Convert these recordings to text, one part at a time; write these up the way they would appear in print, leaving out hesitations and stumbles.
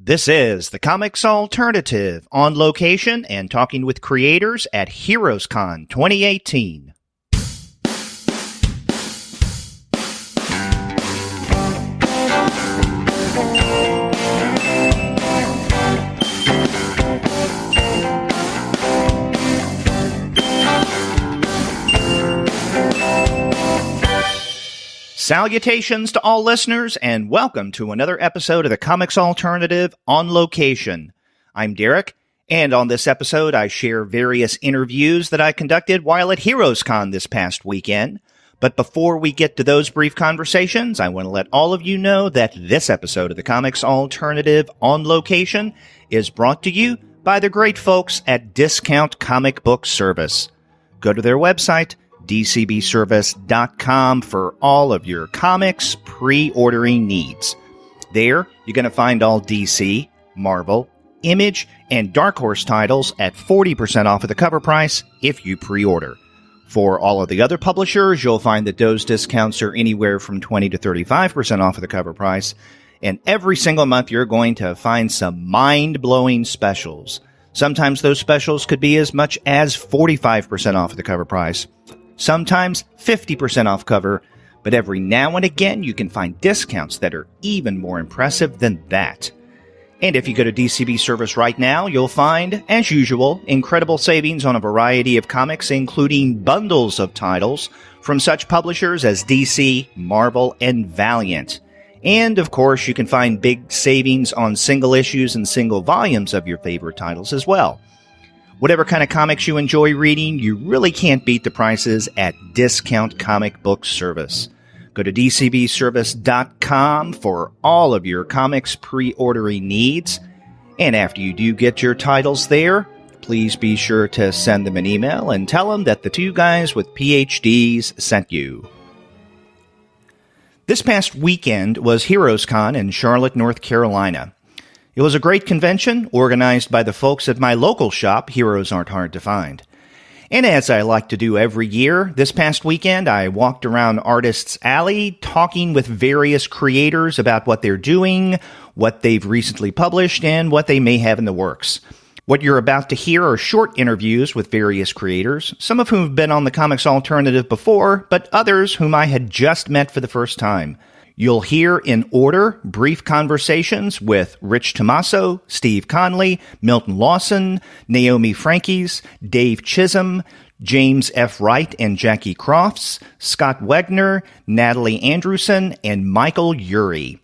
This is the Comics Alternative, on location and talking with creators at HeroesCon 2018. Salutations to all listeners, and welcome to another episode of the Comics Alternative on location. I'm Derek, and on this episode I share various interviews that I conducted while at HeroesCon this past weekend. But before we get to those brief conversations, I want to let all of you know that this episode of the Comics Alternative on location is brought to you by the great folks at Discount Comic Book Service. Go to their website, dcbservice.com, for all of your comics pre-ordering needs. There, you're going to find all DC, Marvel, Image, and Dark Horse titles at 40% off of the cover price if you pre-order. For all of the other publishers, you'll find that those discounts are anywhere from 20 to 35% off of the cover price. And every single month, you're going to find some mind-blowing specials. Sometimes those specials could be as much as 45% off of the cover price. Sometimes 50% off cover, but every now and again you can find discounts that are even more impressive than that. And if you go to DCB Service right now, you'll find, as usual, incredible savings on a variety of comics, including bundles of titles from such publishers as DC, Marvel, and Valiant. And, of course, you can find big savings on single issues and single volumes of your favorite titles as well. Whatever kind of comics you enjoy reading, you really can't beat the prices at Discount Comic Book Service. Go to dcbservice.com for all of your comics pre-ordering needs. And after you do get your titles there, please be sure to send them an email and tell them that the two guys with PhDs sent you. This past weekend was HeroesCon in Charlotte, North Carolina. It was a great convention organized by the folks at my local shop, Heroes Aren't Hard to Find. And as I like to do every year, this past weekend I walked around Artists Alley talking with various creators about what they're doing, what they've recently published, and what they may have in the works. What you're about to hear are short interviews with various creators, some of whom have been on the Comics Alternative before, but others whom I had just met for the first time. You'll hear in order brief conversations with Rich Tommaso, Steve Conley, Milton Lawson, Naomi Franquiz, Dave Chisholm, James F. Wrightand Jackie Crofts, Scott Wegener, Natalie Andrewson, and Michael Eury.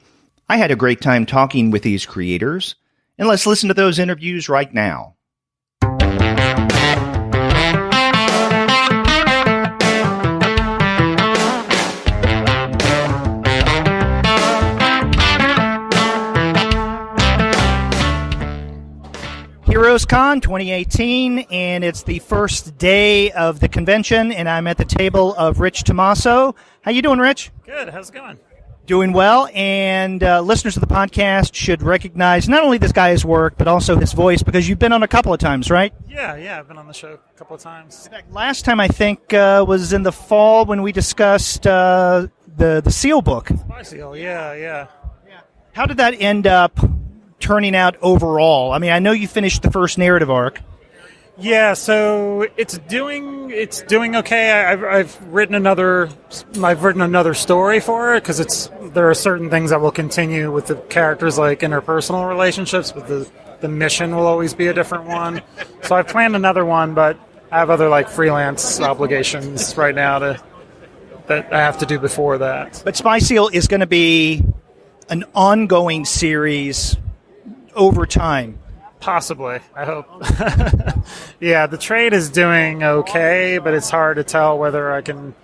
I had a great time talking with these creators, and let's listen to those interviews right now. HeroesCon 2018, and it's the first day of the convention, and I'm at the table of Rich Tommaso. How you doing, Rich? Good. How's it going? Doing well, and listeners of the podcast should recognize not only this guy's work, but also his voice, because you've been on a couple of times, right? Yeah, I've been on the show a couple of times. In fact, last time I think was in the fall when we discussed the Seal book. My Seal, yeah. How did that end up turning out overall? I mean, I know you finished the first narrative arc. Yeah, so it's doing okay. I've written another story for it because there are certain things that will continue with the characters, like interpersonal relationships, but the mission will always be a different one. So I've planned another one, but I have other like freelance obligations right now that I have to do before that. But Spy Seal is going to be an ongoing series over time. Possibly, I hope. Yeah, the trade is doing okay, but it's hard to tell whether I can,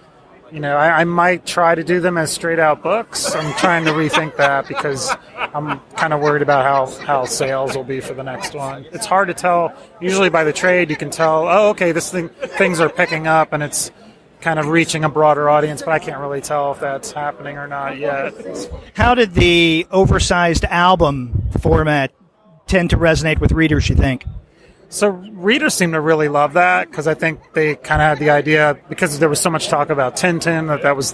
I might try to do them as straight-out books. I'm trying to rethink that because I'm kind of worried about how sales will be for the next one. It's hard to tell. Usually by the trade, you can tell, things are picking up and it's kind of reaching a broader audience, but I can't really tell if that's happening or not yet. How did the oversized album format tend to resonate with readers, you think? So readers seem to really love that because I think they kind of had the idea, because there was so much talk about Tintin, that was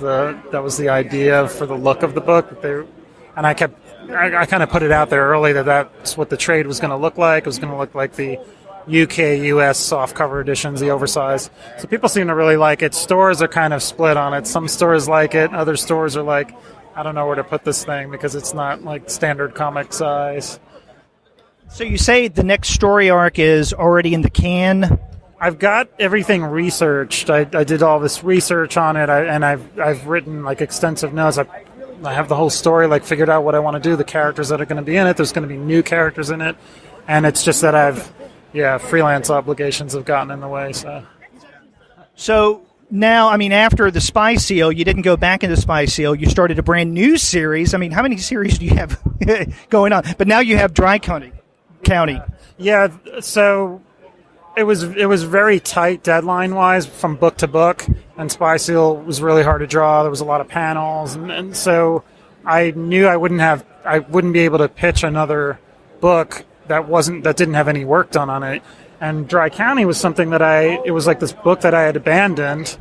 the idea for the look of the book. And I kept I kind of put it out there early that that's what the trade was going to look like. It was going to look like the UK, US softcover editions, the oversized. So people seem to really like it. Stores are kind of split on it. Some stores like it. Other stores are like, I don't know where to put this thing because it's not like standard comic size. So you say the next story arc is already in the can? I've got everything researched. I did all this research on it, and I've written like extensive notes. I have the whole story like figured out what I want to do, the characters that are going to be in it. There's going to be new characters in it, and it's just that freelance obligations have gotten in the way. So now, I mean, after the Spy Seal, you didn't go back into Spy Seal. You started a brand new series. I mean, how many series do you have going on? But now you have Dry County. Yeah, so it was very tight deadline-wise from book to book, and Spy Seal was really hard to draw. There was a lot of panels, and so I knew I wouldn't be able to pitch another book that didn't have any work done on it. And Dry County was something that it was like this book that I had abandoned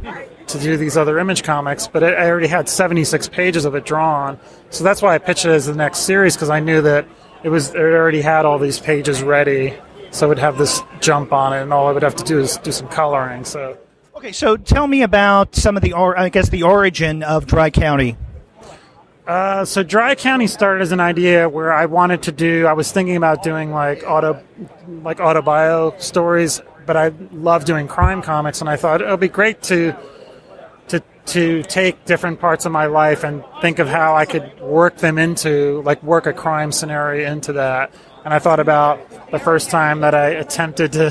to do these other Image comics, but I already had 76 pages of it drawn. So that's why I pitched it as the next series, because I knew that it already had all these pages ready, so it would have this jump on it, and all I would have to do is do some coloring. So, okay, so tell me about some of the origin of Dry County. So Dry County started as an idea where I was thinking about doing like autobio stories, but I love doing crime comics, and I thought it would be great to take different parts of my life and think of how I could work them into, like work a crime scenario into that. And I thought about the first time that I attempted to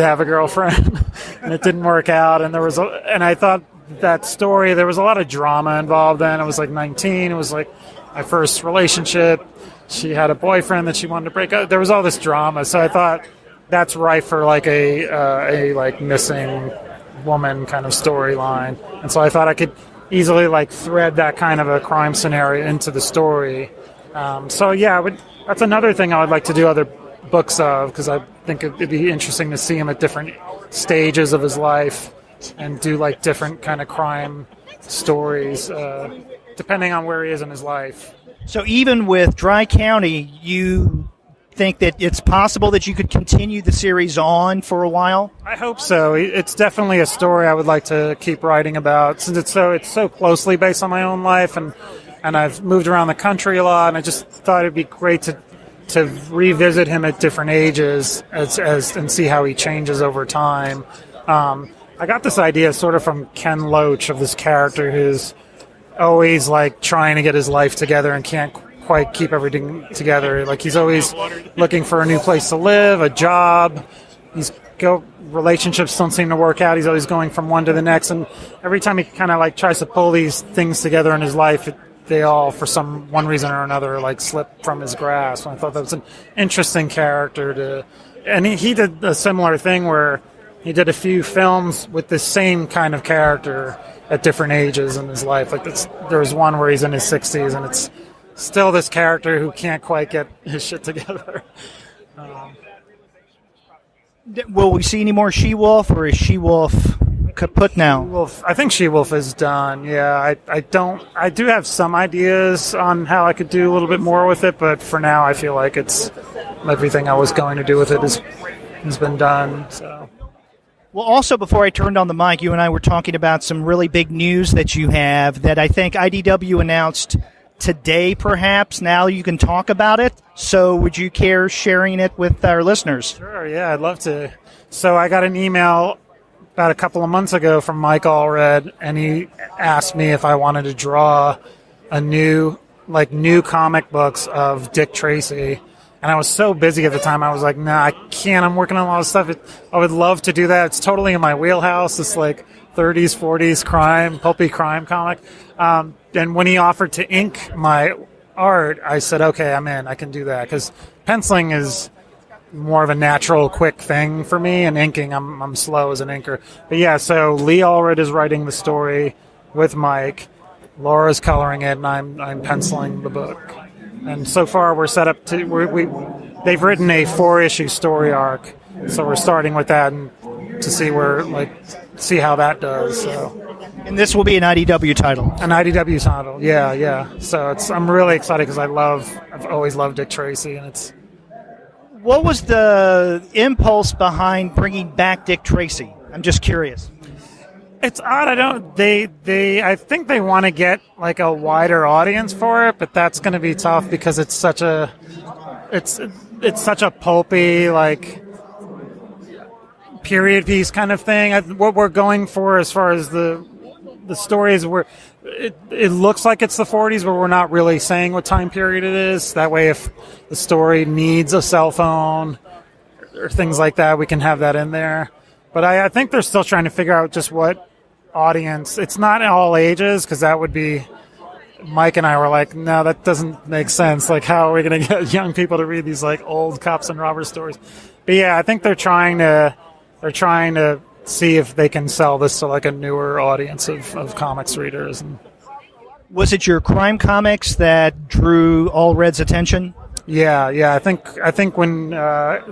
have a girlfriend and it didn't work out. And I thought that story, there was a lot of drama involved then. I was like 19. It was like my first relationship. She had a boyfriend that she wanted to break up. There was all this drama. So I thought that's rife for like a like missing woman kind of storyline. And so I thought I could easily like thread that kind of a crime scenario into the story. That's another thing I would like to do other books of, because I think it'd be interesting to see him at different stages of his life and do like different kind of crime stories depending on where he is in his life. So even with Dry County, you think that it's possible that you could continue the series on for a while? I hope so. It's definitely a story I would like to keep writing about, since it's so closely based on my own life, and I've moved around the country a lot, and I just thought it'd be great to revisit him at different ages and see how he changes over time. I got this idea sort of from Ken Loach of this character who's always like trying to get his life together and can't quite keep everything together. Like he's always looking for a new place to live, a job. Relationships don't seem to work out. He's always going from one to the next, and every time he kind of like tries to pull these things together in his life, they all, for one reason or another, like slip from his grasp. And I thought that was an interesting character and he did a similar thing where he did a few films with the same kind of character at different ages in his life. Like there was one where he's in his 60s, and it's still this character who can't quite get his shit together. Will we see any more She-Wolf, or is She-Wolf kaput now? She-Wolf, I think She-Wolf is done. Yeah, I do have some ideas on how I could do a little bit more with it, but for now I feel like it's everything I was going to do with it has been done. So. Well, also, before I turned on the mic, you and I were talking about some really big news that you have that I think IDW announced today, perhaps. Now you can talk about it. So would you care sharing it with our listeners? Sure, yeah, I'd love to. So I got an email about a couple of months ago from Mike Allred, and he asked me if I wanted to draw new comic books of Dick Tracy. And I was so busy at the time, I was like, nah, I can't. I'm working on a lot of stuff. I would love to do that. It's totally in my wheelhouse. It's like 30s, 40s crime, pulpy crime comic. And when he offered to ink my art, I said, okay, I'm in. I can do that. Because penciling is more of a natural, quick thing for me. And inking, I'm slow as an inker. But yeah, so Lee Allred is writing the story with Mike. Laura's coloring it, and I'm penciling the book. And so far, we're set up they've written a 4-issue story arc, so we're starting with that and to see how that does. So And this will be an IDW title. An IDW title, yeah. So I'm really excited because I've always loved Dick Tracy, and it's. What was the impulse behind bringing back Dick Tracy? I'm just curious. It's odd. I think they want to get like a wider audience for it, but that's going to be tough because it's such a pulpy, like, period piece kind of thing. What we're going for as far as the stories, it looks like it's the 40s, but we're not really saying what time period it is. That way, if the story needs a cell phone or things like that, we can have that in there. But I think they're still trying to figure out just what audience. It's not all ages, because that would be. Mike and I were like, no, that doesn't make sense. Like, how are we going to get young people to read these like old cops and robbers stories? But yeah, I think they're trying to see if they can sell this to like a newer audience of comics readers. And was it your crime comics that drew all Red's attention? Yeah. I think when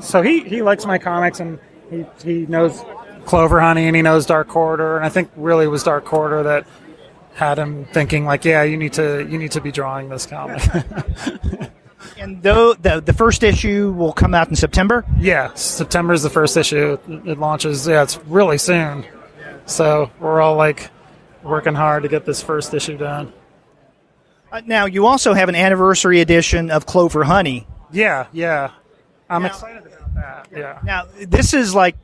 so he likes my comics, and he knows Clover Honey and he knows Dark Corridor, and I think really it was Dark Corridor that had him thinking like, yeah, you need to be drawing this comic. And though the first issue will come out in September? Yeah, September is the first issue. It launches. Yeah, it's really soon. So we're all like working hard to get this first issue done. Now, you also have an anniversary edition of Clover Honey. Yeah. I'm excited about that. Yeah. Now, this is like,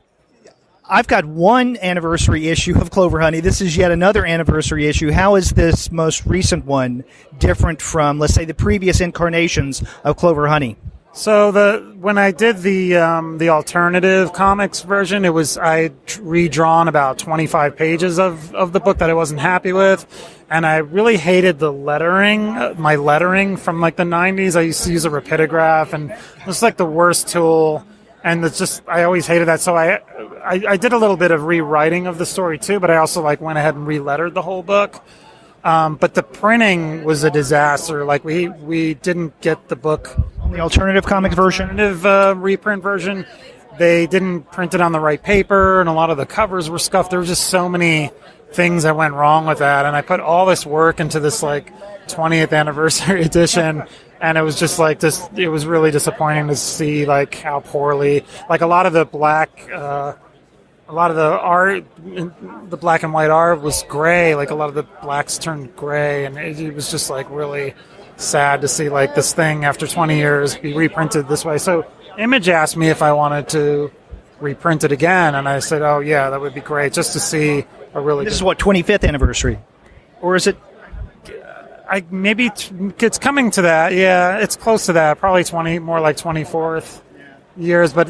I've got one anniversary issue of Clover Honey. This is yet another anniversary issue. How is this most recent one different from, let's say, the previous incarnations of Clover Honey? So when I did the alternative comics version, I redrawn about 25 pages of the book that I wasn't happy with, and I really hated the lettering, my lettering from like the 90s. I used to use a rapidograph, and it was like the worst tool. And it's just, I always hated that. So I did a little bit of rewriting of the story too, but I also like went ahead and relettered the whole book. But the printing was a disaster. Like we didn't get the book. The alternative comic version? Alternative reprint version. They didn't print it on the right paper, and a lot of the covers were scuffed. There were just so many things that went wrong with that. And I put all this work into this like 20th anniversary edition. And it was just like this. It was really disappointing to see like how poorly, like a lot of the art, the black and white art was gray. Like a lot of the blacks turned gray, and it was just like really sad to see like this thing after 20 years be reprinted this way. So Image asked me if I wanted to reprint it again, and I said, "Oh yeah, that would be great, just to see a really." This is what, 25th anniversary, or is it? It's coming to that. Yeah, it's close to that. Probably more like 24th years. But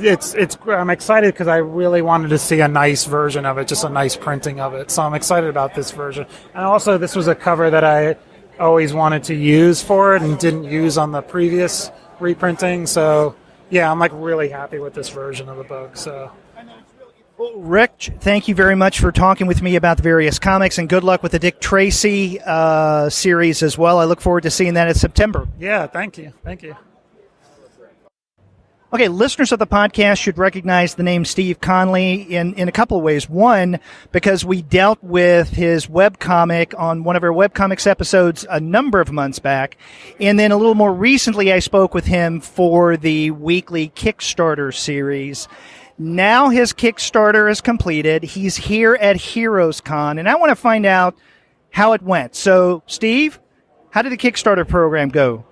I'm excited because I really wanted to see a nice version of it, just a nice printing of it. So I'm excited about this version. And also, this was a cover that I always wanted to use for it and didn't use on the previous reprinting. So yeah, I'm like really happy with this version of the book. So. Well, Rick, thank you very much for talking with me about the various comics, and good luck with the Dick Tracy series as well. I look forward to seeing that in September. Yeah, thank you. Okay, listeners of the podcast should recognize the name Steve Conley in a couple of ways. One, because we dealt with his webcomic on one of our webcomics episodes a number of months back. And then a little more recently, I spoke with him for the weekly Kickstarter series. Now his Kickstarter is completed. He's here at HeroesCon, and I want to find out how it went. So, Steve, how did the Kickstarter program go?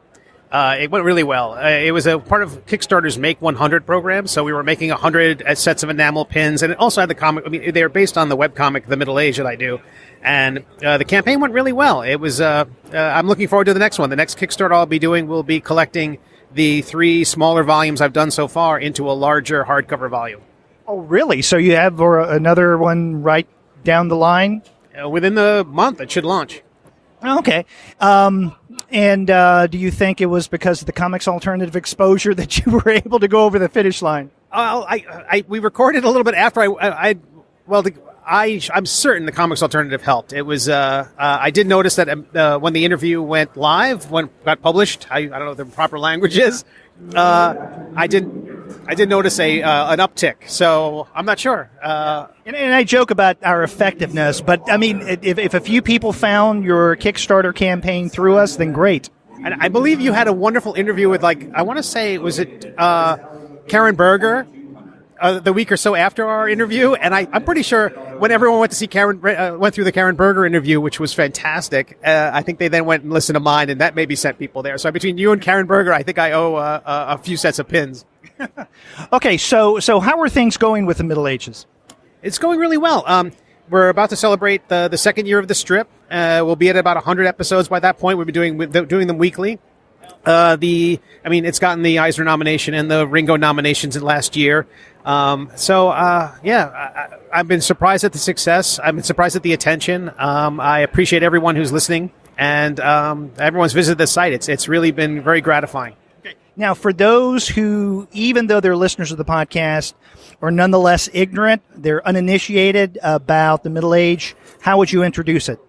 It went really well. It was a part of Kickstarter's Make 100 program, so we were making 100 sets of enamel pins, and it also had the comic. I mean, they were based on the webcomic The Middle Age that I do, and the campaign went really well. It was. I'm looking forward to the next one. The next Kickstarter I'll be doing will be collecting the 3 smaller volumes I've done so far into a larger hardcover volume. Oh, really? So you have another one right down the line? Within the month, it should launch. Okay. And do you think it was because of the Comics Alternative exposure that you were able to go over the finish line? We recorded a little bit after I'm certain the Comics Alternative helped. It was I did notice that when the interview went live, when it got published, I don't know what the proper language is. I did I did notice an uptick, so I'm not sure. And I joke about our effectiveness, but I mean, if a few people found your Kickstarter campaign through us, then great. And I believe you had a wonderful interview with, I want to say, was it Karen Berger? The week or so after our interview, and I'm pretty sure when everyone went to see went through the Karen Berger interview, which was fantastic, I think they then went and listened to mine, and that maybe sent people there. So between you and Karen Berger, I think I owe a few sets of pins. Okay, so how are things going with the Middle Ages? It's going really well. We're about to celebrate the second year of the strip. We'll be at about 100 episodes by that point. We'll be doing them weekly. It's gotten the Eisner nomination and the Ringo nominations in last year. I've been surprised at the success. I've been surprised at the attention. I appreciate everyone who's listening, and everyone's visited the site. It's really been very gratifying. Now, for those who, even though they're listeners of the podcast, are nonetheless ignorant, they're uninitiated about the Middle Age, how would you introduce it?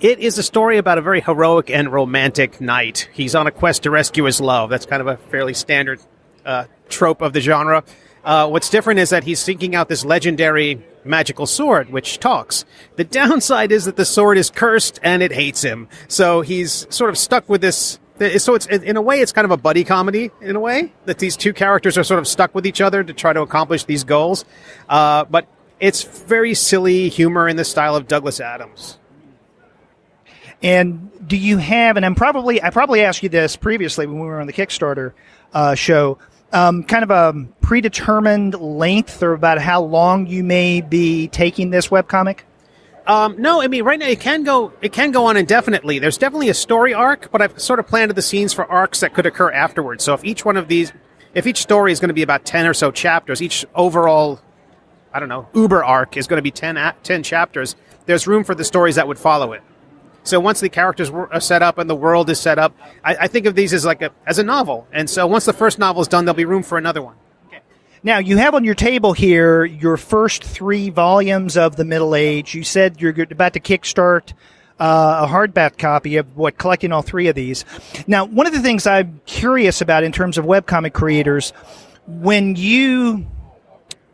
It is a story about a very heroic and romantic knight. He's on a quest to rescue his love. That's kind of a fairly standard trope of the genre. What's different is that he's seeking out this legendary magical sword, which talks. The downside is that the sword is cursed and it hates him. So he's sort of stuck with this. So it's, in a way, it's kind of a buddy comedy, in a way, that these two characters are sort of stuck with each other to try to accomplish these goals. But it's very silly humor in the style of Douglas Adams. And do you have, and I probably asked you this previously when we were on the Kickstarter show, kind of a predetermined length or about how long you may be taking this webcomic? No, I mean, right now it can go on indefinitely. There's definitely a story arc, but I've sort of planted the scenes for arcs that could occur afterwards. So if each story is going to be about 10 or so chapters, each overall, Uber arc is going to be 10 chapters, there's room for the stories that would follow it. So once the characters are set up and the world is set up, I think of these as as a novel. And so once the first novel is done, there'll be room for another one. Okay. Now, you have on your table here your first 3 volumes of the Middle Age. You said you're about to kickstart a hardback copy of collecting all 3 of these. Now, one of the things I'm curious about in terms of webcomic creators, when you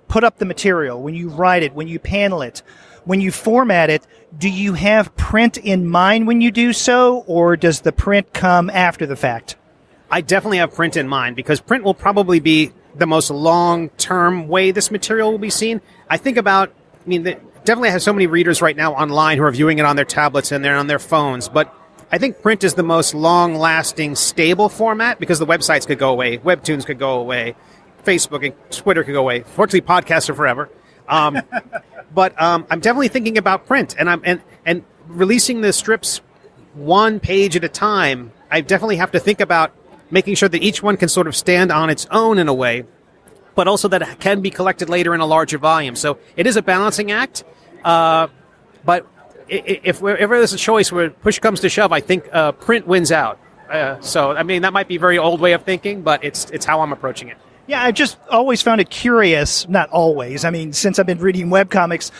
put up the material, when you write it, when you panel it, when you format it, do you have print in mind when you do so, or does the print come after the fact? I definitely have print in mind, because print will probably be the most long-term way this material will be seen. Definitely have so many readers right now online who are viewing it on their tablets and they're on their phones, but I think print is the most long-lasting, stable format, because the websites could go away, webtoons could go away, Facebook and Twitter could go away. Fortunately, podcasts are forever. But I'm definitely thinking about print, and releasing the strips one page at a time. I definitely have to think about making sure that each one can sort of stand on its own in a way, but also that it can be collected later in a larger volume. So it is a balancing act. But if there's a choice where push comes to shove, I think print wins out. That might be a very old way of thinking, but it's how I'm approaching it. Yeah, I just always found it curious, not always, since I've been reading webcomics,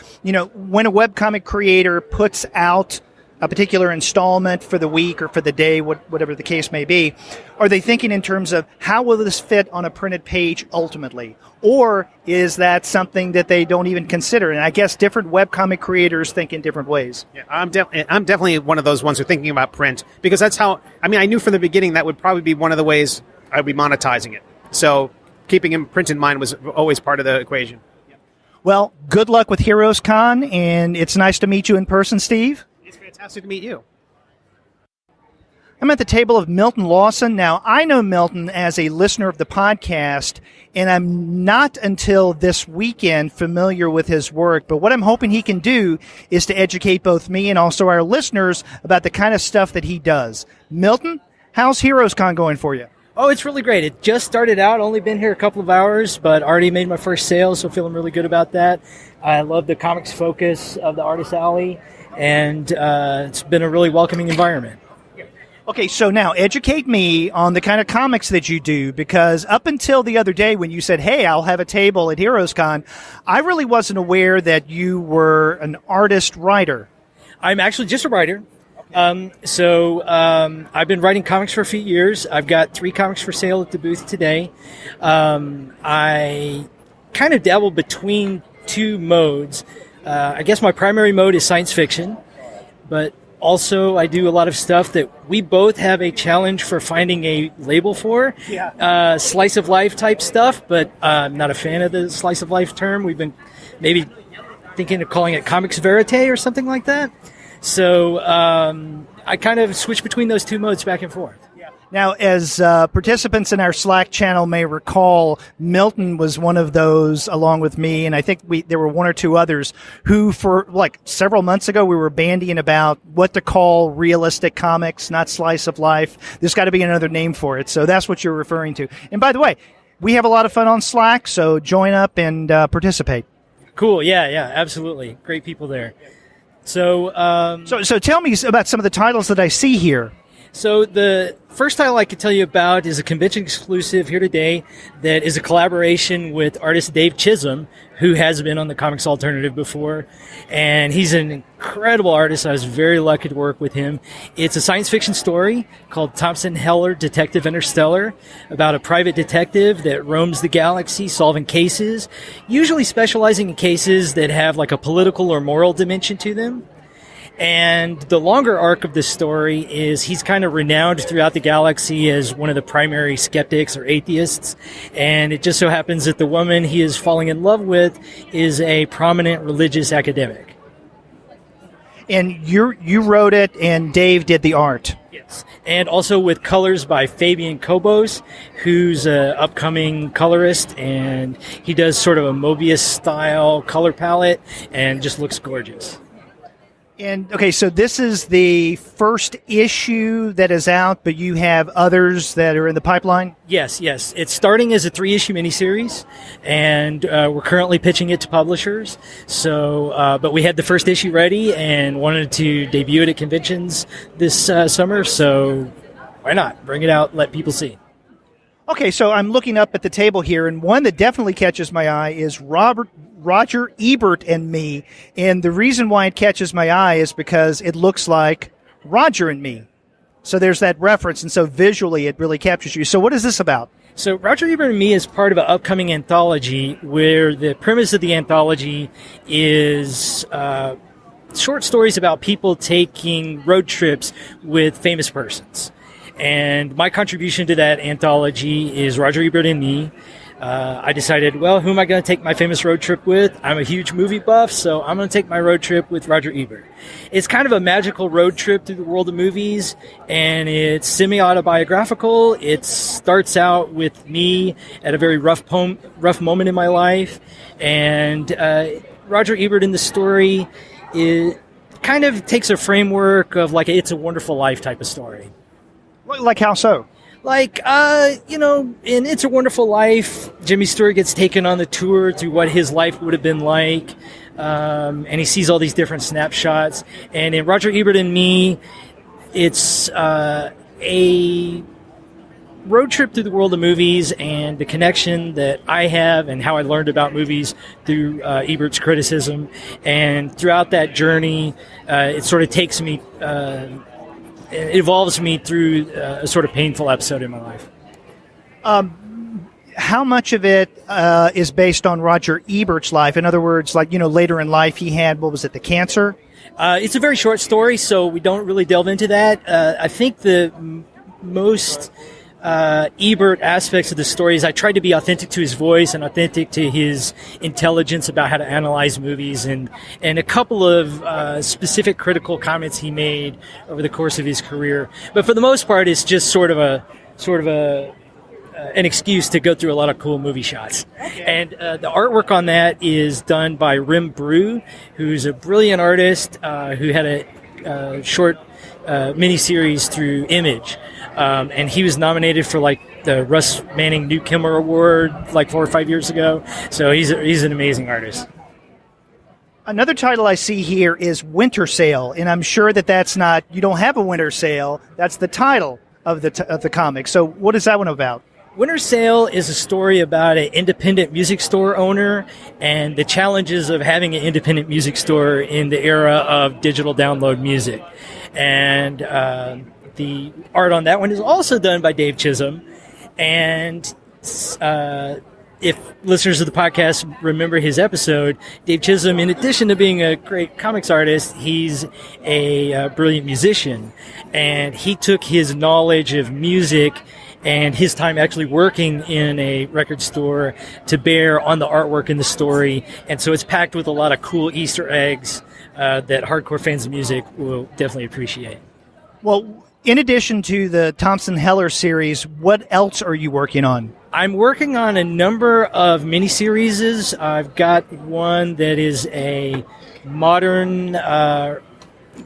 when a webcomic creator puts out a particular installment for the week or for the day, whatever the case may be, are they thinking in terms of how will this fit on a printed page ultimately? Or is that something that they don't even consider? And I guess different webcomic creators think in different ways. Yeah, I'm definitely one of those ones who are thinking about print, because that's how, I knew from the beginning that would probably be one of the ways I'd be monetizing it. So keeping print in mind was always part of the equation. Well, good luck with HeroesCon, and it's nice to meet you in person, Steve. It's fantastic to meet you. I'm at the table of Milton Lawson. Now, I know Milton as a listener of the podcast, and I'm not until this weekend familiar with his work, but what I'm hoping he can do is to educate both me and also our listeners about the kind of stuff that he does. Milton, how's HeroesCon going for you? Oh, it's really great. It just started out, only been here a couple of hours, but already made my first sale, so feeling really good about that. I love the comics focus of the Artist Alley, and it's been a really welcoming environment. Okay, so now educate me on the kind of comics that you do, because up until the other day when you said, hey, I'll have a table at HeroesCon, I really wasn't aware that you were an artist writer. I'm actually just a writer. I've been writing comics for a few years. I've got 3 comics for sale at the booth today. I kind of dabble between 2 modes. I guess my primary mode is science fiction, but also I do a lot of stuff that we both have a challenge for finding a label for. Yeah. Slice of life type stuff, but I'm not a fan of the slice of life term. We've been maybe thinking of calling it comics verite or something like that. So I kind of switch between those 2 modes back and forth. Now, as participants in our Slack channel may recall, Milton was one of those, along with me, and I think there were 1 or 2 others who, for like several months ago, we were bandying about what to call realistic comics, not slice of life. There's got to be another name for it. So that's what you're referring to. And by the way, we have a lot of fun on Slack, so join up and participate. Cool. Yeah, absolutely. Great people there. So tell me about some of the titles that I see here. So the first title I could tell you about is a convention exclusive here today that is a collaboration with artist Dave Chisholm, who has been on the Comics Alternative before. And he's an incredible artist. I was very lucky to work with him. It's a science fiction story called Thompson Heller Detective Interstellar, about a private detective that roams the galaxy solving cases, usually specializing in cases that have like a political or moral dimension to them. And the longer arc of this story is he's kind of renowned throughout the galaxy as one of the primary skeptics or atheists. And it just so happens that the woman he is falling in love with is a prominent religious academic. And you wrote it, and Dave did the art. Yes. And also with colors by Fabian Cobos, who's an upcoming colorist, and he does sort of a Mobius-style color palette and just looks gorgeous. And okay, so this is the first issue that is out, but you have others that are in the pipeline? Yes. It's starting as a 3-issue miniseries, and we're currently pitching it to publishers. So, but we had the first issue ready and wanted to debut it at conventions this summer. So, why not bring it out, let people see? Okay, so I'm looking up at the table here, and one that definitely catches my eye is Roger Ebert and Me. And the reason why it catches my eye is because it looks like Roger and Me. So there's that reference, and so visually it really captures you. So what is this about? So Roger Ebert and Me is part of an upcoming anthology where the premise of the anthology is short stories about people taking road trips with famous persons. And my contribution to that anthology is Roger Ebert and Me. I decided, well, who am I going to take my famous road trip with? I'm a huge movie buff, so I'm going to take my road trip with Roger Ebert. It's kind of a magical road trip through the world of movies, and it's semi-autobiographical. It starts out with me at a very rough moment in my life, and Roger Ebert in the story kind of takes a framework of like a It's a Wonderful Life type of story. Like how so? Like, in It's a Wonderful Life, Jimmy Stewart gets taken on the tour to what his life would have been like, and he sees all these different snapshots. And in Roger Ebert and Me, it's a road trip through the world of movies and the connection that I have and how I learned about movies through Ebert's criticism. And throughout that journey, it sort of takes me... it evolves me through a sort of painful episode in my life. How much of it is based on Roger Ebert's life? In other words, like, later in life he had, the cancer? It's a very short story, so we don't really delve into that. I think the most Ebert aspects of the story is I tried to be authentic to his voice and authentic to his intelligence about how to analyze movies, and a couple of specific critical comments he made over the course of his career. But for the most part, it's just sort of an excuse to go through a lot of cool movie shots. Okay. And the artwork on that is done by Rim Brew, who's a brilliant artist who had a short miniseries through Image. And he was nominated for the Russ Manning New Kimmer Award 4 or 5 years ago. So he's an amazing artist. Another title I see here is Winter Sale, and I'm sure that's not, you don't have a winter sale. That's the title of the comic. So what is that one about? Winter Sale is a story about an independent music store owner and the challenges of having an independent music store in the era of digital download music. And the art on that one is also done by Dave Chisholm. And if listeners of the podcast remember his episode, Dave Chisholm, in addition to being a great comics artist, he's a brilliant musician. And he took his knowledge of music and his time actually working in a record store to bear on the artwork in the story. And so it's packed with a lot of cool Easter eggs that hardcore fans of music will definitely appreciate. Well, in addition to the Thompson Heller series, what else are you working on? I'm working on a number of miniseries. I've got one that is a modern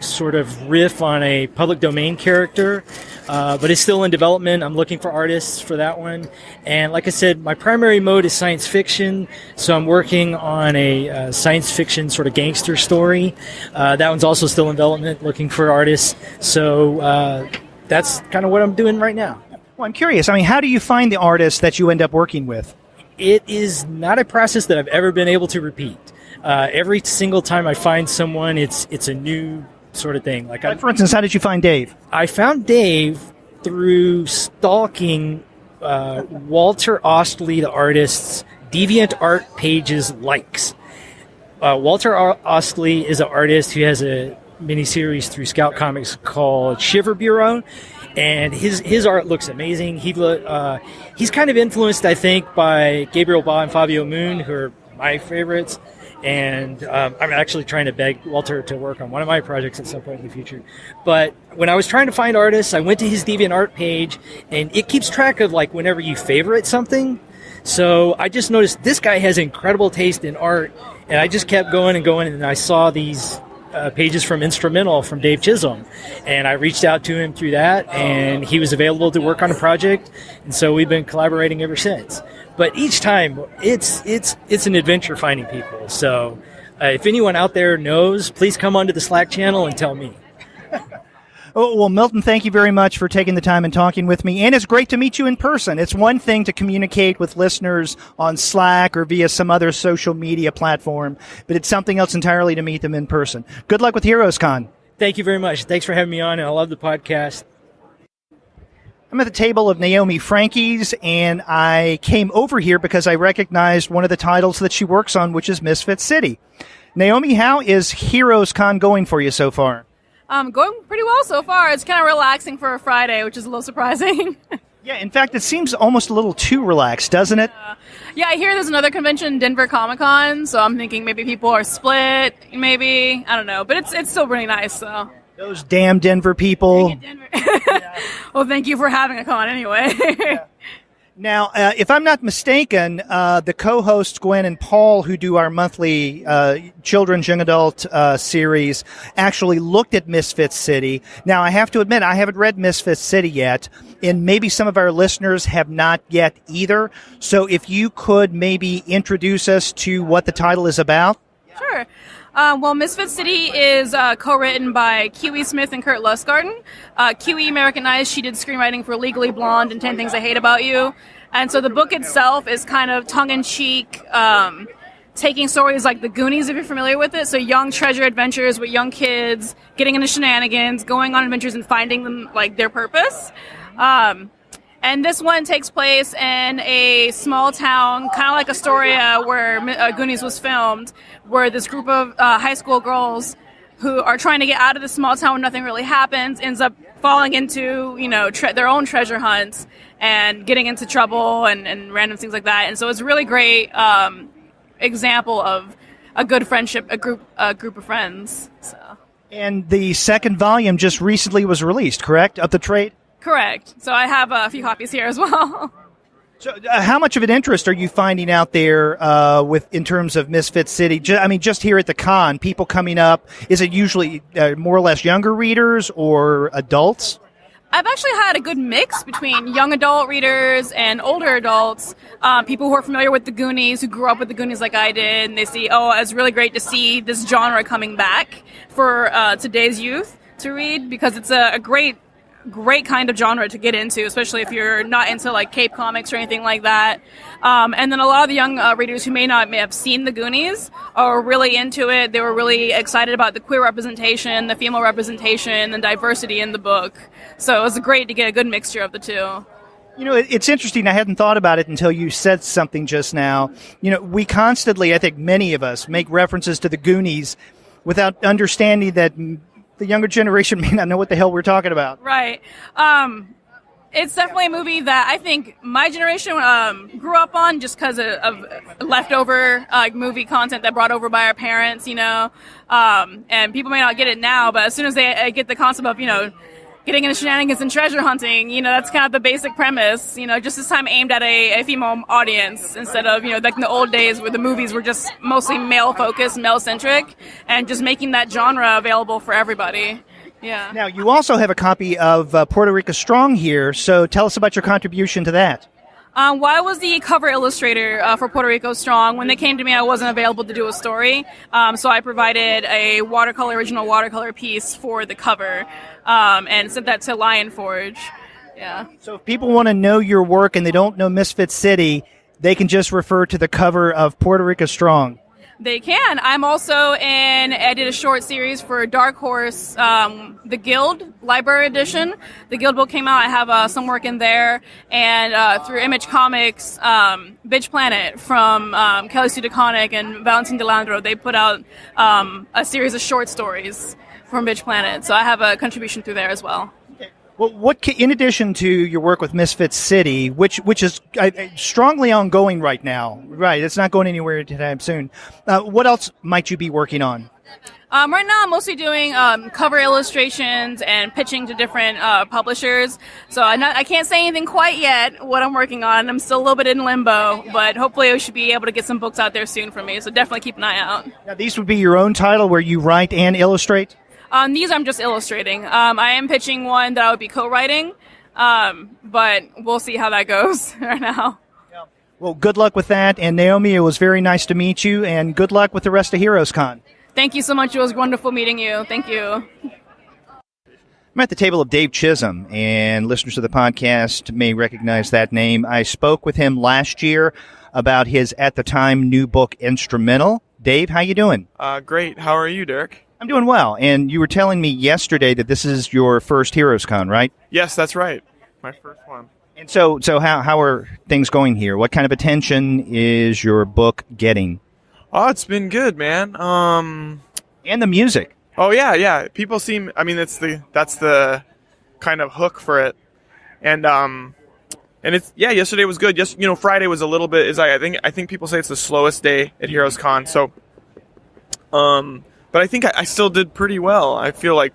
sort of riff on a public domain character, but it's still in development. I'm looking for artists for that one. And like I said, my primary mode is science fiction, so I'm working on a science fiction sort of gangster story. That one's also still in development, looking for artists. So that's kind of what I'm doing right now. Well, I'm curious. I mean, how do you find the artists that you end up working with? It is not a process that I've ever been able to repeat. Every single time I find someone, it's a new sort of thing. Like for instance, how did you find Dave? I found Dave through stalking Walter Ostley, the artist's DeviantArt pages likes. Walter Ostley is an artist who has a miniseries through Scout Comics called Shiver Bureau, and his art looks amazing. He's kind of influenced, I think, by Gabriel Ba and Fabio Moon, who are my favorites. And I'm actually trying to beg Walter to work on one of my projects at some point in the future. But when I was trying to find artists, I went to his DeviantArt page, and it keeps track of like whenever you favorite something. So I just noticed this guy has incredible taste in art, and I just kept going, and I saw these pages from Instrumental from Dave Chisholm, and I reached out to him through that, and he was available to work on a project, and so we've been collaborating ever since. But each time, it's an adventure finding people. So if anyone out there knows, please come onto the Slack channel and tell me. Oh, well, Milton, thank you very much for taking the time and talking with me. And it's great to meet you in person. It's one thing to communicate with listeners on Slack or via some other social media platform, but it's something else entirely to meet them in person. Good luck with HeroesCon. Thank you very much. Thanks for having me on, and I love the podcast. I'm at the table of Naomi Franquiz, and I came over here because I recognized one of the titles that she works on, which is Misfit City. Naomi, how is HeroesCon going for you so far? Going pretty well so far. It's kind of relaxing for a Friday, which is a little surprising. Yeah, in fact, it seems almost a little too relaxed, doesn't it? Yeah, I hear there's another convention, Denver Comic-Con, so I'm thinking maybe people are split, maybe. I don't know, but it's still really nice, so. Those damn Denver people. Denver. Yeah. Well, thank you for having a con anyway. Yeah. Now, if I'm not mistaken, the co-hosts Gwen and Paul, who do our monthly children's young adult series, actually looked at Misfit City. Now, I have to admit, I haven't read Misfit City yet, and maybe some of our listeners have not yet either. So if you could maybe introduce us to what the title is about. Sure. Well, Misfit City is co-written by Kiwi Smith and Kurt Lustgarten. Kiwi Americanized, she did screenwriting for Legally Blonde and 10 Things I Hate About You. And so the book itself is kind of tongue-in-cheek, taking stories like The Goonies, if you're familiar with it. So young treasure adventures with young kids, getting into shenanigans, going on adventures and finding them, like, their purpose. And this one takes place in a small town, kind of like Astoria, where Goonies was filmed, where this group of high school girls who are trying to get out of this small town when nothing really happens ends up falling into, their own treasure hunts and getting into trouble and random things like that. And so it's a really great example of a good friendship, a group of friends. So. And the second volume just recently was released, correct, of the trade? Correct. So I have a few copies here as well. So how much of an interest are you finding out there in terms of Misfit City? Just here at the con, people coming up, is it usually more or less younger readers or adults? I've actually had a good mix between young adult readers and older adults, people who are familiar with the Goonies, who grew up with the Goonies like I did, and they see, it's really great to see this genre coming back for today's youth to read, because it's a great great kind of genre to get into, especially if you're not into like Cape Comics or anything like that. And then a lot of the young readers who may have seen The Goonies are really into it. They were really excited about the queer representation, the female representation, and diversity in the book. So it was great to get a good mixture of the two. You know, it's interesting. I hadn't thought about it until you said something just now. You know, we constantly, I think many of us, make references to The Goonies without understanding that the younger generation may not know what the hell we're talking about. Right. It's definitely a movie that I think my generation grew up on just because of leftover movie content that brought over by our parents, you know. And people may not get it now, but as soon as they get the concept of, you know, getting into shenanigans and treasure hunting, you know, that's kind of the basic premise, you know, just this time aimed at a female audience instead of, you know, like in the old days where the movies were just mostly male-focused, male-centric, and just making that genre available for everybody. Yeah. Now, you also have a copy of Puerto Rico Strong here, so tell us about your contribution to that. Well, I was the cover illustrator for Puerto Rico Strong. When they came to me, I wasn't available to do a story, so I provided a original watercolor piece for the cover, and sent that to Lion Forge. Yeah. So if people want to know your work and they don't know Misfit City, they can just refer to the cover of Puerto Rico Strong. They can. I'm also I did a short series for Dark Horse, the Guild Library Edition. The Guild book came out. I have some work in there. And through Image Comics, Bitch Planet from Kelly Sue DeConnick and Valentin DeLandro, they put out a series of short stories from Bitch Planet. So I have a contribution through there as well. Well, in addition to your work with Misfit City, which is strongly ongoing right now, right? It's not going anywhere anytime soon. What else might you be working on? Right now, I'm mostly doing cover illustrations and pitching to different publishers. So I can't say anything quite yet what I'm working on. I'm still a little bit in limbo, but hopefully I should be able to get some books out there soon for me. So definitely keep an eye out. Now, these would be your own title where you write and illustrate? These I'm just illustrating. I am pitching one that I would be co-writing, but we'll see how that goes right now. Well, good luck with that. And Naomi, it was very nice to meet you, and good luck with the rest of HeroesCon. Thank you so much. It was wonderful meeting you. Thank you. I'm at the table of Dave Chisholm, and listeners of the podcast may recognize that name. I spoke with him last year about his, at the time, new book, Instrumental. Dave, how you doing? Great. How are you, Derek? I'm doing well, and you were telling me yesterday that this is your first HeroesCon, right? Yes, that's right. My first one. And so how are things going here? What kind of attention is your book getting? Oh, it's been good, man. And the music. Oh yeah. People seem. I mean, that's the kind of hook for it, and it's Yesterday was good. Yes, Friday was a little bit. I think people say it's the slowest day at HeroesCon. So, but I think I still did pretty well. I feel like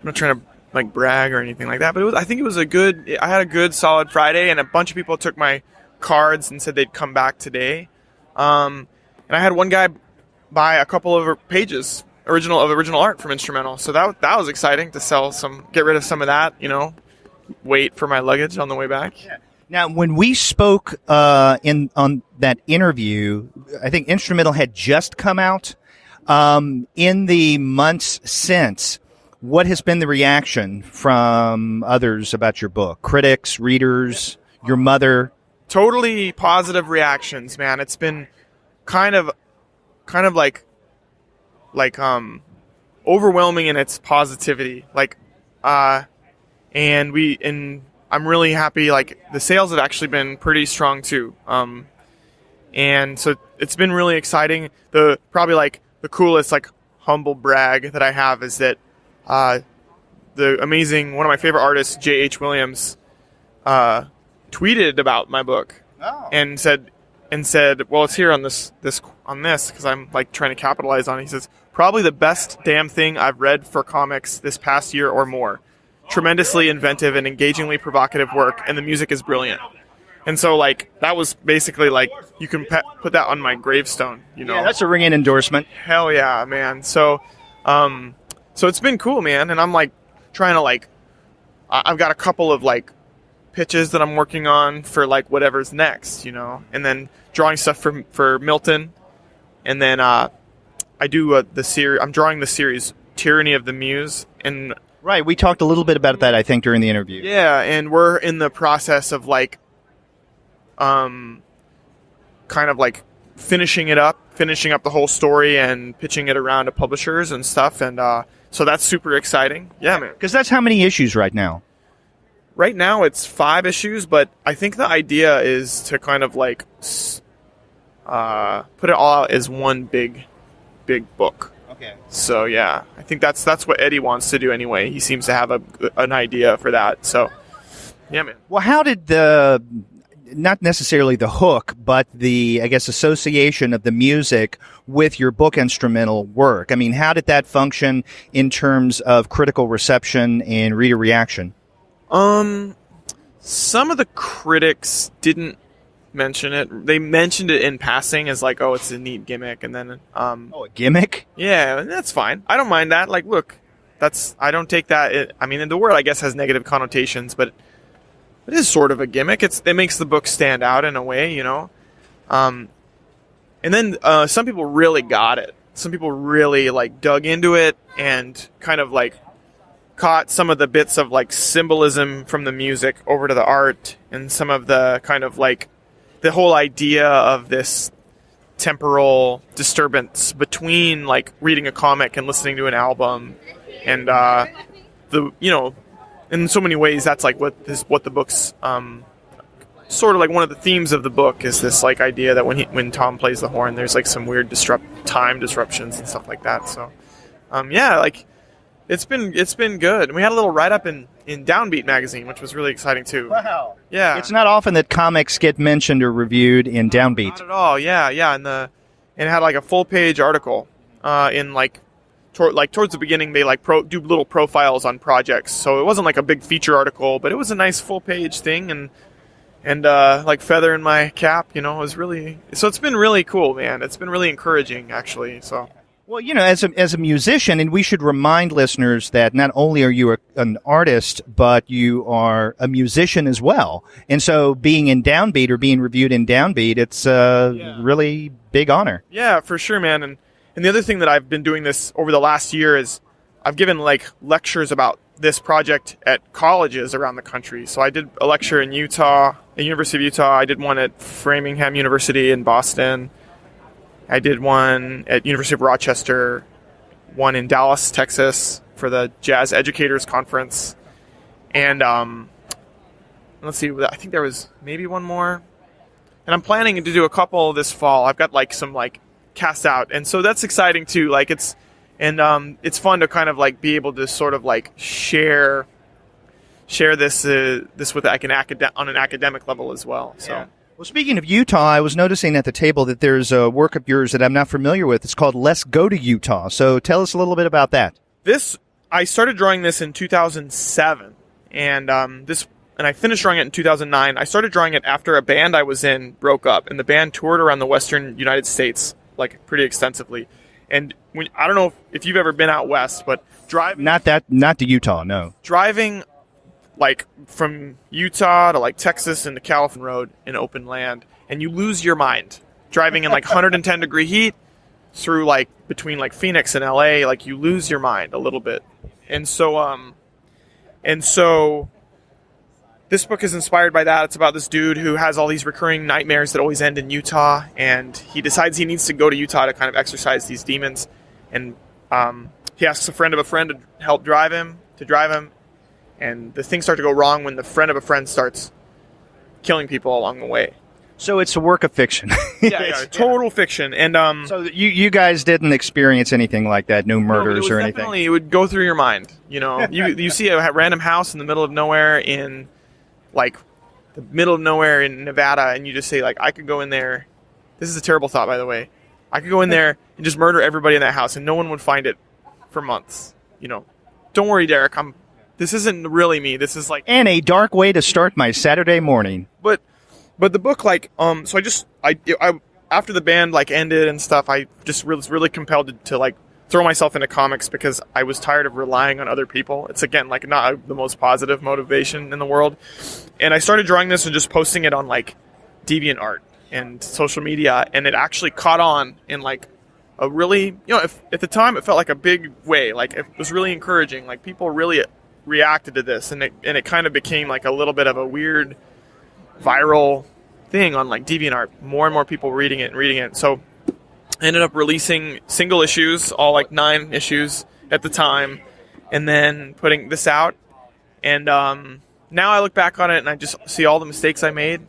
I'm not trying to like brag or anything like that, but I think it was I had a good solid Friday, and a bunch of people took my cards and said they'd come back today. And I had one guy buy a couple of pages original art from Instrumental. So that was exciting to get rid of some of that, wait for my luggage on the way back. Yeah. Now, when we spoke on that interview, I think Instrumental had just come out. In the months since, what has been the reaction from others about your book? Critics, readers, your mother? Totally positive reactions, man. It's been kind of like overwhelming in its positivity. And I'm really happy. Like, the sales have actually been pretty strong too. And so it's been really exciting. The coolest, humble brag that I have is that the amazing, one of my favorite artists, J.H. Williams, tweeted about my book and said, well, it's here on this because I'm trying to capitalize on it. He says, probably the best damn thing I've read for comics this past year or more. Tremendously inventive and engagingly provocative work, and the music is brilliant. And so, that was basically, you can put that on my gravestone, Yeah, that's a ringing endorsement. Hell yeah, man. So it's been cool, man. And I'm, trying to, I've got a couple of, pitches that I'm working on for, whatever's next, And then drawing stuff for Milton. And then I do the series. I'm drawing the series Tyranny of the Muse. And Right. We talked a little bit about that, I think, during the interview. Yeah, and we're in the process of like, kind of like finishing up the whole story and pitching it around to publishers and stuff. And so that's super exciting. Yeah, man. Because that's how many issues right now? Right now it's 5 issues, but I think the idea is to kind of like put it all out as one big book. Okay. So yeah, I think that's what Eddie wants to do anyway. He seems to have an idea for that. So yeah, man. Well, how did not necessarily the hook, but the, I guess, association of the music with your book instrumental work? I mean, how did that function in terms of critical reception and reader reaction? Some of the critics didn't mention it. They mentioned it in passing as like, oh, it's a neat gimmick, and then a gimmick? Yeah, that's fine. I don't mind that. Like, look, I don't take that. I mean, the word I guess has negative connotations, but it is sort of a gimmick. It makes the book stand out in a way, you know. And then some people really got it. Some people really like dug into it and kind of like caught some of the bits of like symbolism from the music over to the art, and some of the kind of like the whole idea of this temporal disturbance between like reading a comic and listening to an album, and in so many ways that's like what the book's sort of like one of the themes of the book is this like idea that when Tom plays the horn, there's like some weird time disruptions and stuff like that. So yeah, like it's been good. And we had a little write-up in Downbeat magazine, which was really exciting too. Wow. Yeah. It's not often that comics get mentioned or reviewed in Downbeat. Not at all. Yeah. And it had like a full-page article in like towards the beginning. They like do little profiles on projects, so it wasn't like a big feature article, but it was a nice full-page thing, and like feather in my cap, you know. It was really, so it's been really cool, man. It's been really encouraging, actually. So. Well, you know, as a musician, and we should remind listeners that not only are you an artist, but you are a musician as well. And so being in Downbeat or being reviewed in Downbeat, it's a really big honor. Yeah, for sure, man. And the other thing that I've been doing this over the last year is I've given like lectures about this project at colleges around the country. So I did a lecture in Utah, the University of Utah. I did one at Framingham University in Boston. I did one at University of Rochester, one in Dallas, Texas for the Jazz Educators Conference. And let's see, I think there was maybe one more. And I'm planning to do a couple this fall. I've got like some like cast out. And so that's exciting too. Like it's fun to kind of like be able to sort of like share this with like on an academic level as well. So. Yeah. Well, speaking of Utah, I was noticing at the table that there's a work of yours that I'm not familiar with. It's called Let's Go to Utah. So tell us a little bit about that. I started drawing this in 2007, and I finished drawing it in 2009. I started drawing it after a band I was in broke up, and the band toured around the western United States like pretty extensively. And I don't know if you've ever been out west, but driving not to Utah, no. Driving like from Utah to like Texas and the California road in open land, and you lose your mind driving in like 110 degree heat through like between like Phoenix and LA. Like you lose your mind a little bit. And so this book is inspired by that. It's about this dude who has all these recurring nightmares that always end in Utah, and he decides he needs to go to Utah to kind of exorcise these demons. And he asks a friend of a friend to help drive him, and the things start to go wrong when the friend of a friend starts killing people along the way. So it's a work of fiction. Yeah, total fiction. And so you guys didn't experience anything like that, no murders or anything? Definitely, it would go through your mind. You know, you see a random house in the middle of nowhere in, like, the middle of nowhere in Nevada, and you just say, like, I could go in there. This is a terrible thought, by the way. I could go in there and just murder everybody in that house, and no one would find it for months. You know, don't worry, Derek. This isn't really me. This is like... And a dark way to start my Saturday morning. But the book, like, so I after the band, like, ended and stuff, I just was really compelled to, like, throw myself into comics because I was tired of relying on other people. It's, again, like, not the most positive motivation in the world. And I started drawing this and just posting it on, like, DeviantArt and social media, and it actually caught on in, like, a really, if, at the time it felt like a big way. Like it was really encouraging. Like people really reacted to this, and it kind of became like a little bit of a weird viral thing on like DeviantArt. More and more people reading it. So I ended up releasing single issues, all like 9 issues at the time, and then putting this out. And now I look back on it and I just see all the mistakes I made,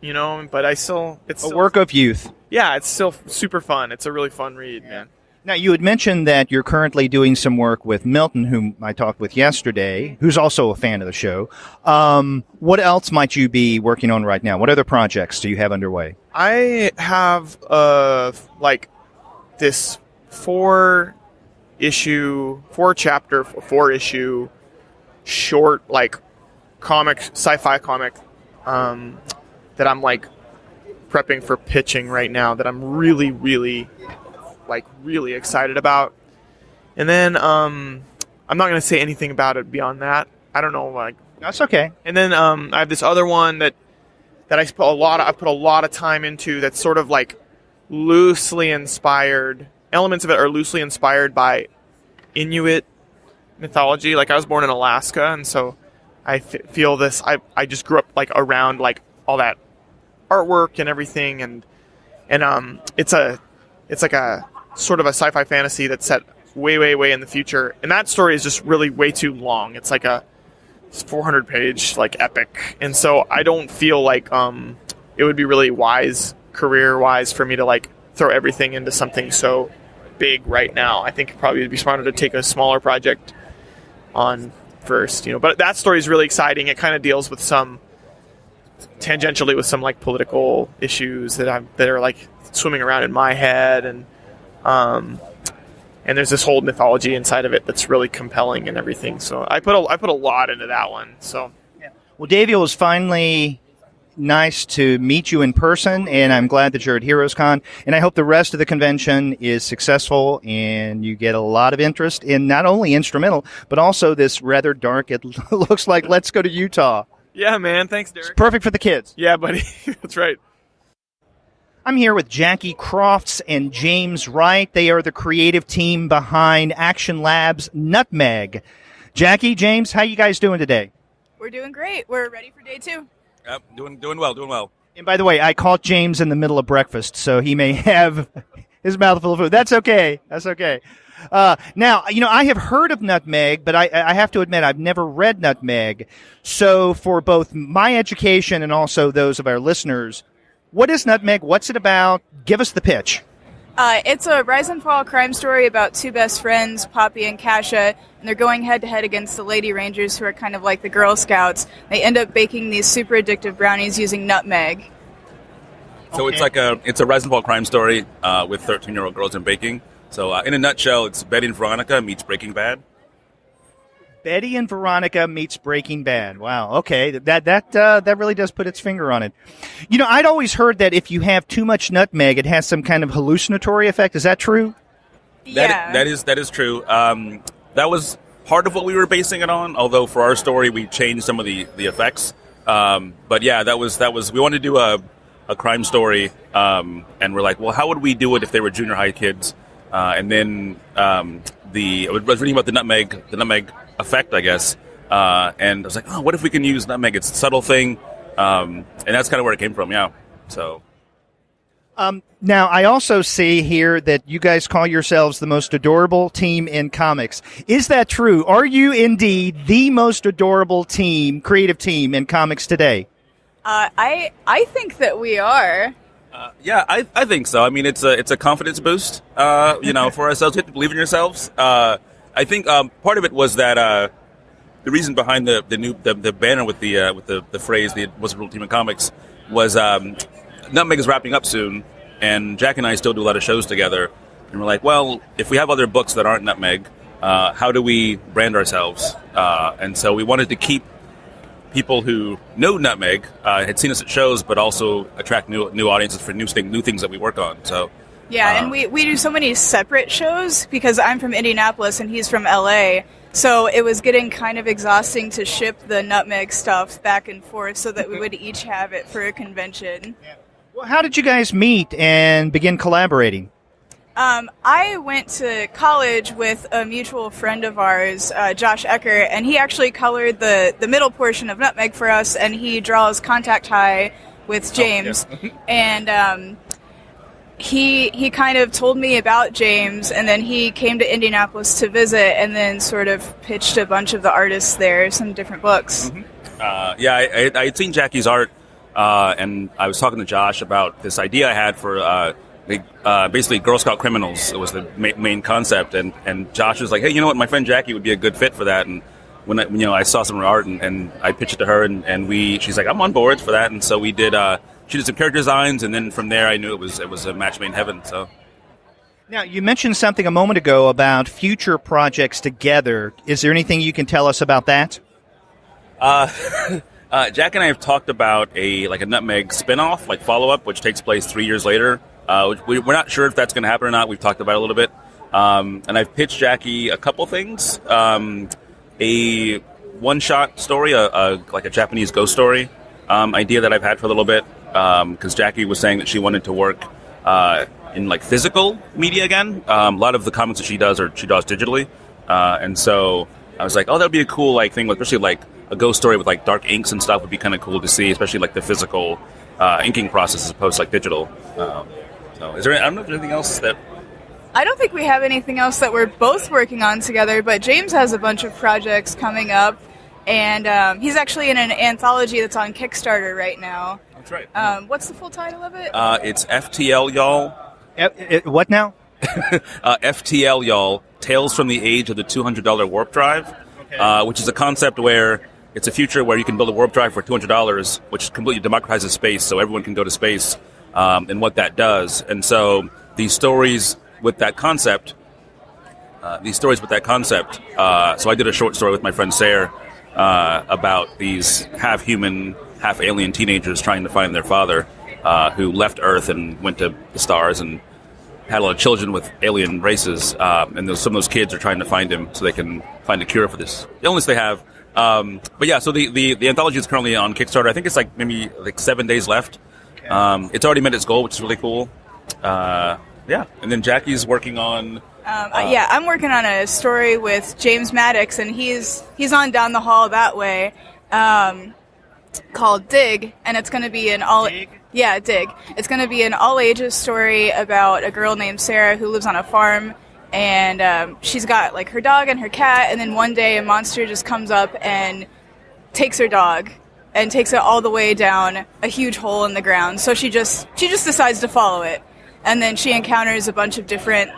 but it's still a work of youth. Yeah, it's still super fun. It's a really fun read, man. Now, you had mentioned that you're currently doing some work with Milton, whom I talked with yesterday, who's also a fan of the show. What else might you be working on right now? What other projects do you have underway? I have this 4-issue short sci-fi comic that I'm like prepping for pitching right now that I'm really excited about. And then I'm not going to say anything about it beyond that. I don't know, that's okay. And then I have this other one that I put a lot of time into that's sort of like loosely inspired. Elements of it are loosely inspired by Inuit mythology. Like I was born in Alaska, and so I feel this. I just grew up like around like all that artwork and everything, and it's like a sort of a sci-fi fantasy that's set way in the future, and that story is just really way too long. It's like a 400-page like epic, and so I don't feel like it would be really wise career-wise for me to like throw everything into something so big right now. I think it probably would be smarter to take a smaller project on first, But that story is really exciting. It kind of deals with tangentially with some like political issues that are like swimming around in my head, and there's this whole mythology inside of it that's really compelling and everything. So I put a lot into that one. So yeah. Well, Dave, it was finally nice to meet you in person, and I'm glad that you're at HeroesCon, and I hope the rest of the convention is successful and you get a lot of interest in not only instrumental but also this rather dark, it looks like Let's Go to Utah. Yeah, man. Thanks, Derek. It's perfect for the kids. Yeah, buddy. That's right. I'm here with Jackie Crofts and James Wright. They are the creative team behind Action Labs' Nutmeg. Jackie, James, how you guys doing today? We're doing great. We're ready for day 2. Yep, doing well. And by the way, I caught James in the middle of breakfast, so he may have his mouth full of food. That's okay. Now, I have heard of Nutmeg, but I have to admit I've never read Nutmeg. So for both my education and also those of our listeners, what is Nutmeg? What's it about? Give us the pitch. It's a rise and fall crime story about 2 best friends, Poppy and Kasha, and they're going head-to-head against the Lady Rangers, who are kind of like the Girl Scouts. They end up baking these super addictive brownies using nutmeg. So okay. It's a rise and fall crime story with 13-year-old girls in baking. So in a nutshell, it's Betty and Veronica meets Breaking Bad. Betty and Veronica meets Breaking Bad. Wow. Okay. That really does put its finger on it. I'd always heard that if you have too much nutmeg, it has some kind of hallucinatory effect. Is that true? Yeah. That is true. That was part of what we were basing it on, although for our story, we changed some of the effects. But yeah, that was, we wanted to do a crime story. And we're like, well, how would we do it if they were junior high kids? And then, I was reading about the nutmeg effect, I guess, and I was like, oh, what if we can use nutmeg? It's a subtle thing, and that's kind of where it came from, yeah. So, now I also see here that you guys call yourselves the most adorable team in comics. Is that true? Are you indeed the most adorable creative team in comics today? I think that we are. Yeah, I think so. I mean, it's a confidence boost, for ourselves. You have to believe in yourselves. I think part of it was that the reason behind the banner with the phrase "the most adorable team in comics" was Nutmeg is wrapping up soon, and Jack and I still do a lot of shows together, and we're like, well, if we have other books that aren't Nutmeg, how do we brand ourselves? And so we wanted to keep people who know Nutmeg, had seen us at shows, but also attract new audiences for new things that we work on. So. Yeah, and we do so many separate shows because I'm from Indianapolis and he's from LA. So it was getting kind of exhausting to ship the Nutmeg stuff back and forth so that we would each have it for a convention. Yeah. Well, how did you guys meet and begin collaborating? I went to college with a mutual friend of ours, Josh Ecker, and he actually colored the middle portion of Nutmeg for us, and he draws Contact High with James. Oh, yeah. And he kind of told me about James, and then he came to Indianapolis to visit, and then sort of pitched a bunch of the artists there some different books. Mm-hmm. I had seen Jackie's art, and I was talking to Josh about this idea I had for basically Girl Scout criminals. It was the main concept, and Josh was like, hey, you know what, my friend Jackie would be a good fit for that. And when I saw some of her art, and I pitched it to her, and she's like, I'm on board for that. And so we did. She did some character designs, and then from there, I knew it was a match made in heaven. So. Now, you mentioned something a moment ago about future projects together. Is there anything you can tell us about that? Jack and I have talked about a Nutmeg spinoff, like follow-up, which takes place 3 years later. We're not sure if that's going to happen or not. We've talked about it a little bit. And I've pitched Jackie a couple things. A one-shot story, like a Japanese ghost story idea that I've had for a little bit. Because Jackie was saying that she wanted to work in like physical media again. A lot of the comics that she draws digitally. And so I was like, oh, that would be a cool thing, especially like a ghost story with like dark inks and stuff would be kind of cool to see, especially like the physical inking process as opposed to like digital. So is there? I don't know if there's anything else that. I don't think we have anything else that we're both working on together, but James has a bunch of projects coming up, and he's actually in an anthology that's on Kickstarter right now. That's right. What's the full title of it? It's FTL, y'all. What now? FTL, y'all. Tales from the Age of the $200 Warp Drive, which is a concept where it's a future where you can build a warp drive for $200, which completely democratizes space, so everyone can go to space, and what that does. And so these stories with that concept, so I did a short story with my friend Sarah about these half-human, half-alien teenagers trying to find their father, who left Earth and went to the stars and had a lot of children with alien races, and some of those kids are trying to find him so they can find a cure for this illness they have. But yeah, so the anthology is currently on Kickstarter. I think it's maybe 7 days left. It's already met its goal, which is really cool. Yeah, and then Jackie's working on. I'm working on a story with James Maddox, and he's on down the hall that way, called Dig, and it's going to be an all. Dig? Yeah, Dig. It's going to be an all ages story about a girl named Sarah who lives on a farm, and she's got like her dog and her cat, and then one day a monster just comes up and takes her dog and takes it all the way down a huge hole in the ground. So she just decides to follow it. And then she encounters a bunch of different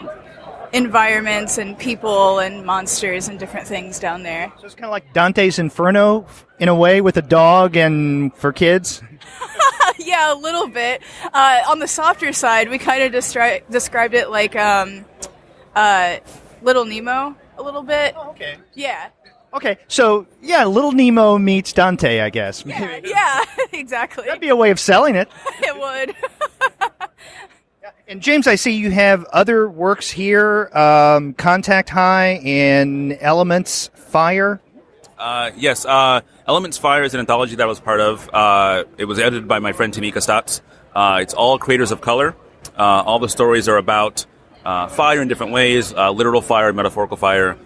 environments and people and monsters and different things down there. So it's kind of like Dante's Inferno in a way, with a dog and for kids? Yeah, a little bit. On the softer side, we kind of described it like Little Nemo a little bit. Oh, okay. Yeah. Okay, so yeah, Little Nemo meets Dante, I guess. Yeah, exactly. That'd be a way of selling it. It would. And James, I see you have other works here, Contact High and Elements Fire. Yes, Elements Fire is an anthology that I was part of. It was edited by my friend Tamika Stotts. It's all creators of color. All the stories are about fire in different ways, literal fire, metaphorical fire.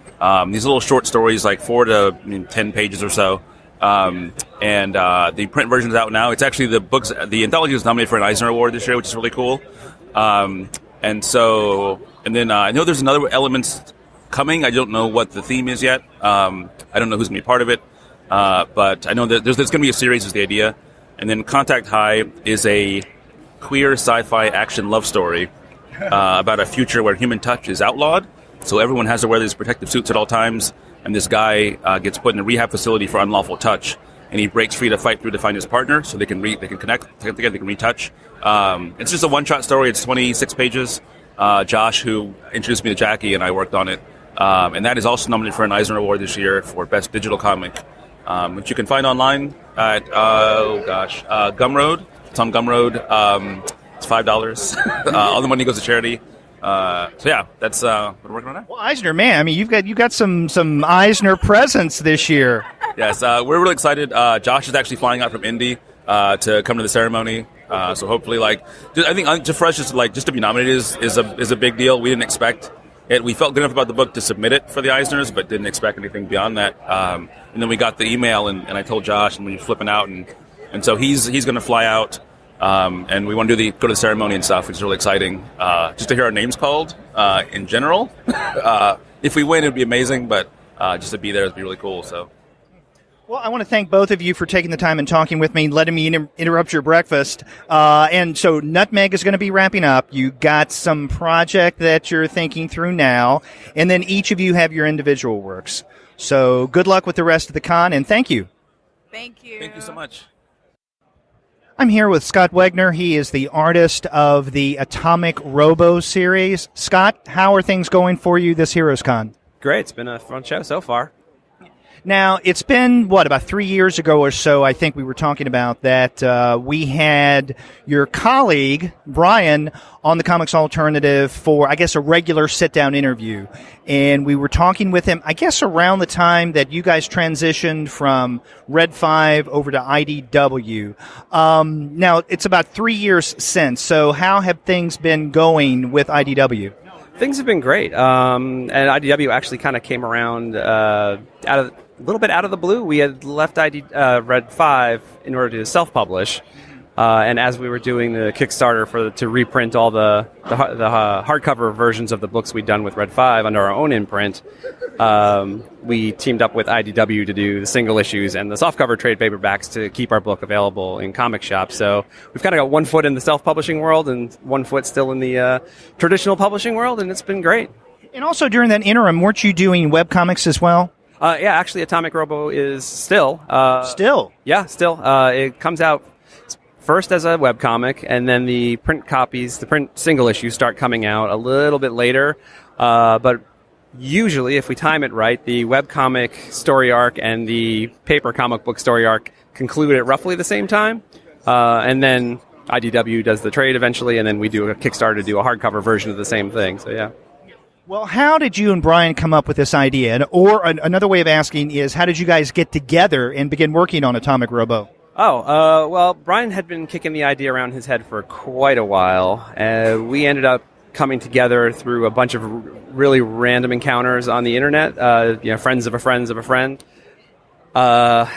These little short stories, like 4 to 10 pages or so. And the print version is out now. It's actually the anthology was nominated for an Eisner Award this year, which is really cool. And then I know there's another Elements coming. I don't know what the theme is yet. I don't know who's going to be part of it. But I know that there's going to be a series is the idea. And then Contact High is a queer sci-fi action love story about a future where human touch is outlawed. So everyone has to wear these protective suits at all times. And this guy gets put in a rehab facility for unlawful touch. And he breaks free to fight through to find his partner so they can connect together, they can retouch. It's just a one-shot story. It's 26 pages. Josh, who introduced me to Jackie, and I worked on it. And that is also nominated for an Eisner Award this year for Best Digital Comic, which you can find online at, Gumroad. It's on Gumroad. It's $5. All the money goes to charity. So yeah, that's what we're working on now. Well, Eisner, man, I mean, you got some Eisner presence this year. Yes, we're really excited. Josh is actually flying out from Indy to come to the ceremony. So hopefully, I think just for us, just to be nominated is a big deal. We didn't expect it. We felt good enough about the book to submit it for the Eisners, but didn't expect anything beyond that. And then we got the email, and I told Josh, and we were flipping out, and so he's going to fly out, and we want to go to the ceremony and stuff, which is really exciting. Just to hear our names called in general. If we win, it would be amazing, but just to be there would be really cool. So. Well, I want to thank both of you for taking the time and talking with me, letting me interrupt your breakfast. And so Nutmeg is going to be wrapping up. You got some project that you're thinking through now, and then each of you have your individual works. So good luck with the rest of the con, and thank you. Thank you. Thank you so much. I'm here with Scott Wegener. He is the artist of the Atomic Robo series. Scott, how are things going for you this HeroesCon? Great. It's been a fun show so far. Now, it's been, about 3 years ago or so, I think we were talking about that we had your colleague, Brian, on the Comics Alternative for, I guess, a regular sit-down interview. And we were talking with him, I guess, around the time that you guys transitioned from Red 5 over to IDW. Now, it's about 3 years since, so how have things been going with IDW? Things have been great. And IDW actually kind of came around a little bit out of the blue. We had left Red 5 in order to self-publish, and as we were doing the Kickstarter to reprint all the hardcover versions of the books we'd done with Red 5 under our own imprint, we teamed up with IDW to do the single issues and the softcover trade paperbacks to keep our book available in comic shops. So we've kind of got one foot in the self-publishing world and one foot still in the traditional publishing world, and it's been great. And also during that interim, weren't you doing webcomics as well? Yeah, actually, Atomic Robo is still. Still? Yeah, still. It comes out first as a webcomic, and then the print copies, the print single issues start coming out a little bit later. But usually, if we time it right, the webcomic story arc and the paper comic book story arc conclude at roughly the same time. And then IDW does the trade eventually, and then we do a Kickstarter to do a hardcover version of the same thing. So, yeah. Well, how did you and Brian come up with this idea? Or another way of asking is, how did you guys get together and begin working on Atomic Robo? Well, Brian had been kicking the idea around his head for quite a while. We ended up coming together through a bunch of really random encounters on the internet, friends of a friend of a friend. And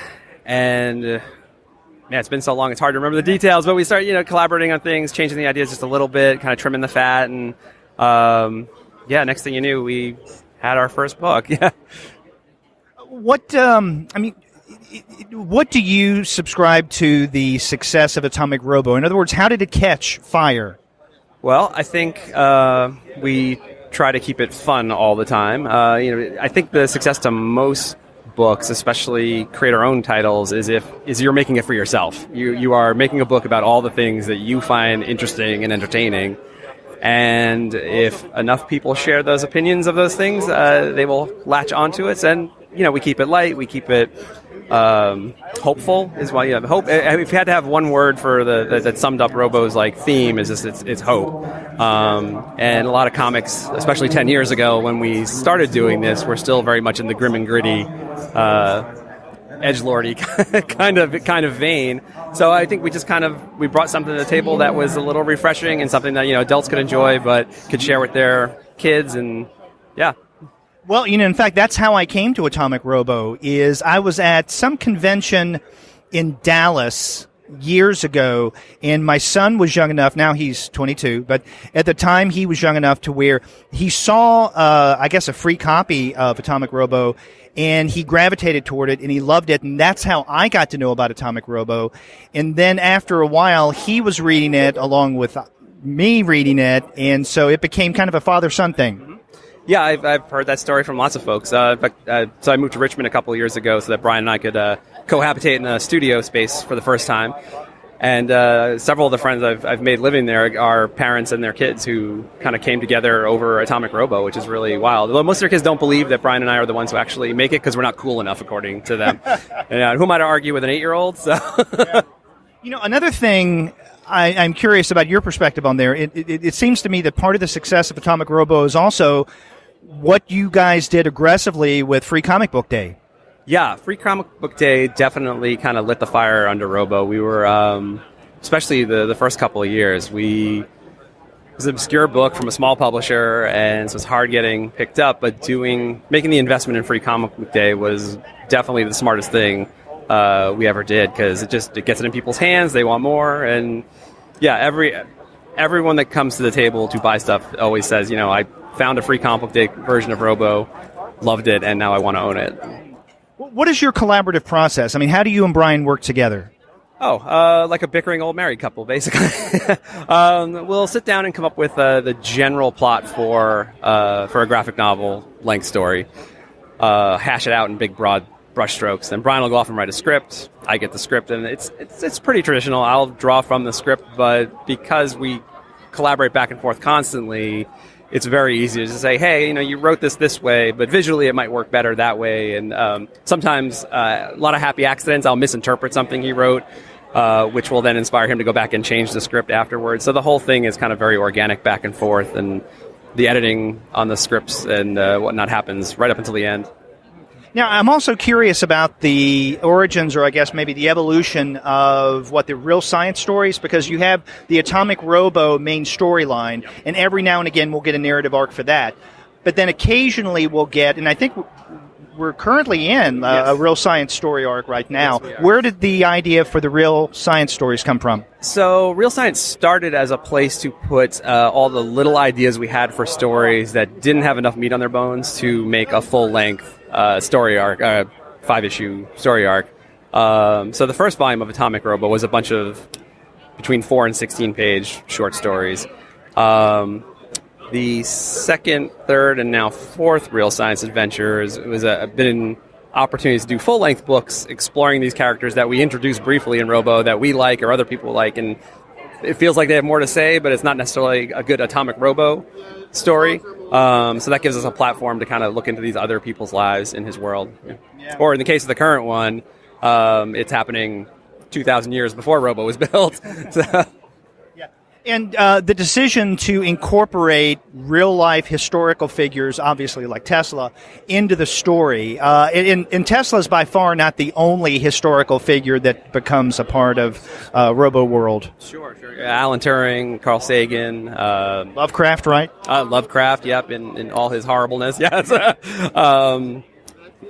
it's been so long, it's hard to remember the details, but we started, collaborating on things, changing the ideas just a little bit, kind of trimming the fat, and next thing you knew, we had our first book. Yeah. What do you subscribe to the success of Atomic Robo? In other words, how did it catch fire? Well, I think we try to keep it fun all the time. I think the success to most books, especially creator-owned titles, is you're making it for yourself. You are making a book about all the things that you find interesting and entertaining. And if enough people share those opinions of those things, they will latch onto it. And, we keep it light. We keep it hopeful is why you have hope. If you had to have one word for that summed up Robo's theme, is just it's hope. And a lot of comics, especially 10 years ago when we started doing this, were still very much in the grim and gritty, edgelordy kind of vein. So I think we brought something to the table that was a little refreshing and something that adults could enjoy but could share with their kids, and yeah. Well, in fact, that's how I came to Atomic Robo. Is I was at some convention in Dallas years ago, and my son was young enough. Now he's 22, but at the time he was young enough to where he saw, I guess, a free copy of Atomic Robo. And he gravitated toward it, and he loved it, and that's how I got to know about Atomic Robo. And then after a while, he was reading it along with me reading it, and so it became kind of a father-son thing. Yeah, I've heard that story from lots of folks. So I moved to Richmond a couple of years ago so that Brian and I could cohabitate in a studio space for the first time. And several of the friends I've made living there are parents and their kids who kind of came together over Atomic Robo, which is really wild. Although most of their kids don't believe that Brian and I are the ones who actually make it because we're not cool enough, according to them. And who am I to argue with an 8-year-old? So. Another thing I'm curious about your perspective on there. It seems to me that part of the success of Atomic Robo is also what you guys did aggressively with Free Comic Book Day. Yeah, Free Comic Book Day definitely kind of lit the fire under Robo. We were especially the first couple of years, it was an obscure book from a small publisher, and so it's hard getting picked up, but making the investment in Free Comic Book Day was definitely the smartest thing we ever did, because it gets it in people's hands, they want more, and yeah, everyone that comes to the table to buy stuff always says, I found a Free Comic Book Day version of Robo, loved it, and now I want to own it. What is your collaborative process? I mean, how do you and Brian work together? Like a bickering old married couple, basically. We'll sit down and come up with the general plot for a graphic novel length story, hash it out in big, broad brushstrokes. Then Brian will go off and write a script. I get the script, and it's pretty traditional. I'll draw from the script, but because we collaborate back and forth constantly, it's very easy to say, hey, you wrote this way, but visually it might work better that way. And sometimes a lot of happy accidents. I'll misinterpret something he wrote, which will then inspire him to go back and change the script afterwards. So the whole thing is kind of very organic back and forth, and the editing on the scripts and whatnot happens right up until the end. Now, I'm also curious about the origins, or I guess maybe the evolution of the real science stories, because you have the Atomic Robo main storyline, and every now and again we'll get a narrative arc for that. But then occasionally we'll get, and I think we're currently in a real science story arc right now. Yes, where did the idea for the real science stories come from? So Real Science started as a place to put all the little ideas we had for stories that didn't have enough meat on their bones to make a full-length story arc, 5-issue story arc. So the first volume of Atomic Robo was a bunch of between 4 and 16-page short stories. The second, third, and now fourth Real Science Adventures was been opportunities to do full-length books exploring these characters that we introduced briefly in Robo that we like or other people like, and it feels like they have more to say, but it's not necessarily a good Atomic Robo story. So that gives us a platform to kind of look into these other people's lives in his world. Yeah. Or in the case of the current one, it's happening 2,000 years before Robo was built. So. And the decision to incorporate real-life historical figures, obviously like Tesla, into the story. And Tesla's by far not the only historical figure that becomes a part of Robo World. Sure. Yeah, Alan Turing, Carl Sagan. Lovecraft, right? Lovecraft, yep, in all his horribleness, yes.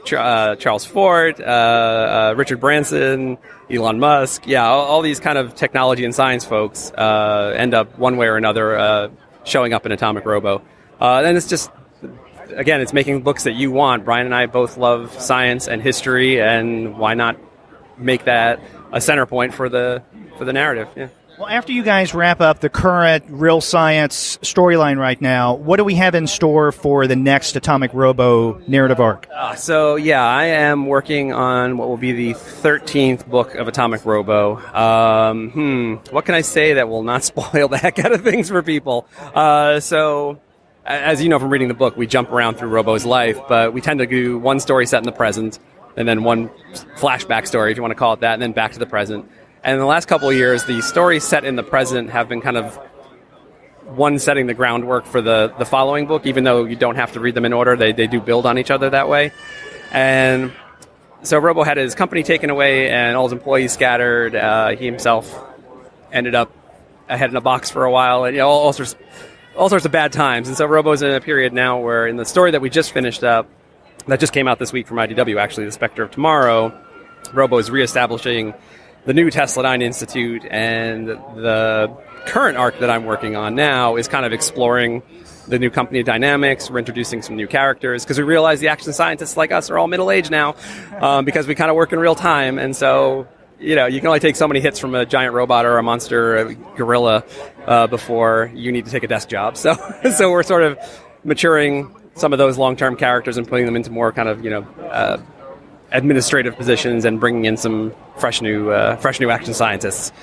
Charles Fort, Richard Branson, Elon Musk, all these kind of technology and science folks end up one way or another showing up in Atomic Robo. And it's just, again, it's making books that you want. Brian and I both love science and history, and why not make that a center point for the narrative? Yeah. Well, after you guys wrap up the current Real Science storyline right now, what do we have in store for the next Atomic Robo narrative arc? I am working on what will be the 13th book of Atomic Robo. What can I say that will not spoil the heck out of things for people? So, as you know from reading the book, we jump around through Robo's life, but we tend to do one story set in the present, and then one flashback story, if you want to call it that, and then back to the present. And in the last couple of years, the stories set in the present have been kind of one setting the groundwork for the following book, even though you don't have to read them in order. They do build on each other that way. And so Robo had his company taken away and all his employees scattered. He himself ended up ahead in a box for a while, and all sorts of bad times. And so Robo's in a period now where, in the story that we just finished up, that just came out this week from IDW, actually, The Spectre of Tomorrow, Robo is reestablishing the new Tesla 9 Institute, and the current arc that I'm working on now is kind of exploring the new company dynamics. We're introducing some new characters, because we realize the action scientists like us are all middle-aged now, because we kind of work in real time, and so, you can only take so many hits from a giant robot or a monster, a gorilla, before you need to take a desk job. So we're sort of maturing some of those long-term characters and putting them into more kind of, administrative positions and bringing in some fresh new action scientists.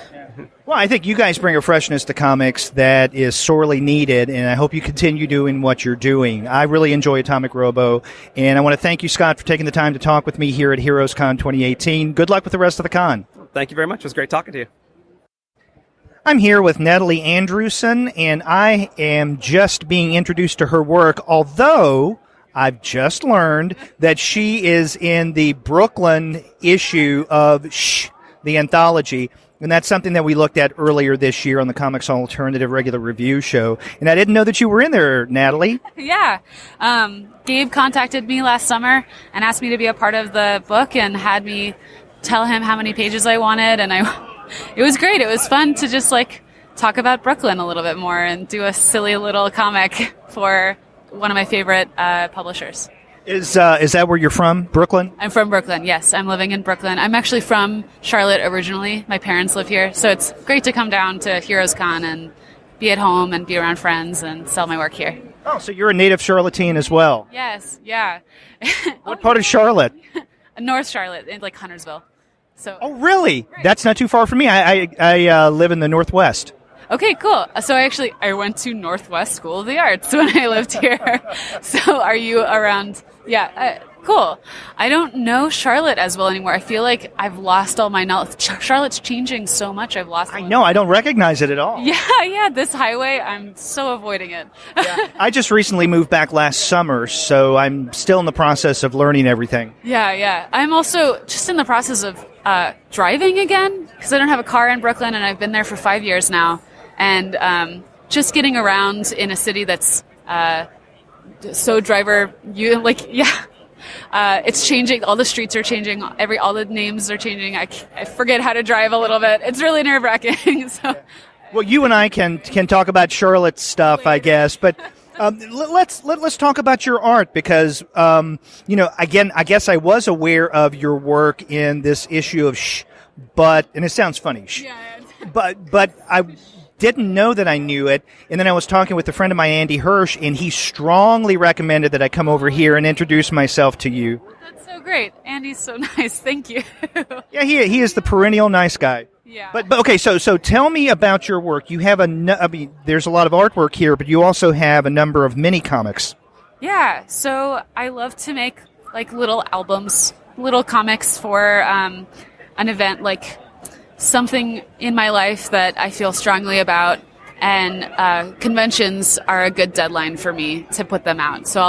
Well, I think you guys bring a freshness to comics that is sorely needed, and I hope you continue doing what you're doing. I really enjoy Atomic Robo, and I want to thank you, Scott, for taking the time to talk with me here at HeroesCon 2018. Good luck with the rest of the con. Thank you very much. It was great talking to you. I'm here with Natalie Andrewson, and I am just being introduced to her work, although I've just learned that she is in the Brooklyn issue of the anthology, And that's something that we looked at earlier this year on the Comics Alternative regular review show. And I didn't know that you were in there, Natalie. Yeah. Gabe contacted me last summer and asked me to be a part of the book and had me tell him how many pages I wanted. And it was great. It was fun to just talk about Brooklyn a little bit more and do a silly little comic for one of my favorite publishers. Is that where you're from, Brooklyn? I'm from Brooklyn, yes. I'm living in Brooklyn. I'm actually from Charlotte originally. My parents live here. So it's great to come down to HeroesCon and be at home and be around friends and sell my work here. Oh, so you're a native Charlottean as well. Yes, yeah. What part of Charlotte? North Charlotte, in Huntersville. So. Oh, really? Right. That's not too far from me. I live in the Northwest. Okay, cool. So I went to Northwest School of the Arts when I lived here. So are you around? Yeah, cool. I don't know Charlotte as well anymore. I feel like I've lost all my knowledge. Charlotte's changing so much. I've lost. I know. I don't recognize it at all. Yeah. This highway, I'm so avoiding it. Yeah. I just recently moved back last summer, so I'm still in the process of learning everything. Yeah. I'm also just in the process of driving again because I don't have a car in Brooklyn, and I've been there for 5 years now. And just getting around in a city that's so it's changing. All the streets are changing. All the names are changing. I forget how to drive a little bit. It's really nerve-wracking. So, well, you and I can talk about Charlotte stuff, I guess, but let's talk about your art because again, I guess I was aware of your work in this issue of and it sounds funny, but I didn't know that I knew it, and then I was talking with a friend of mine, Andy Hirsch, and he strongly recommended that I come over here and introduce myself to you. That's so great. Andy's so nice. Thank you. Yeah, he is the perennial nice guy. Yeah. But okay, so tell me about your work. You have there's a lot of artwork here, but you also have a number of mini comics. Yeah. So I love to make little albums, little comics for an event something in my life that I feel strongly about, and conventions are a good deadline for me to put them out. So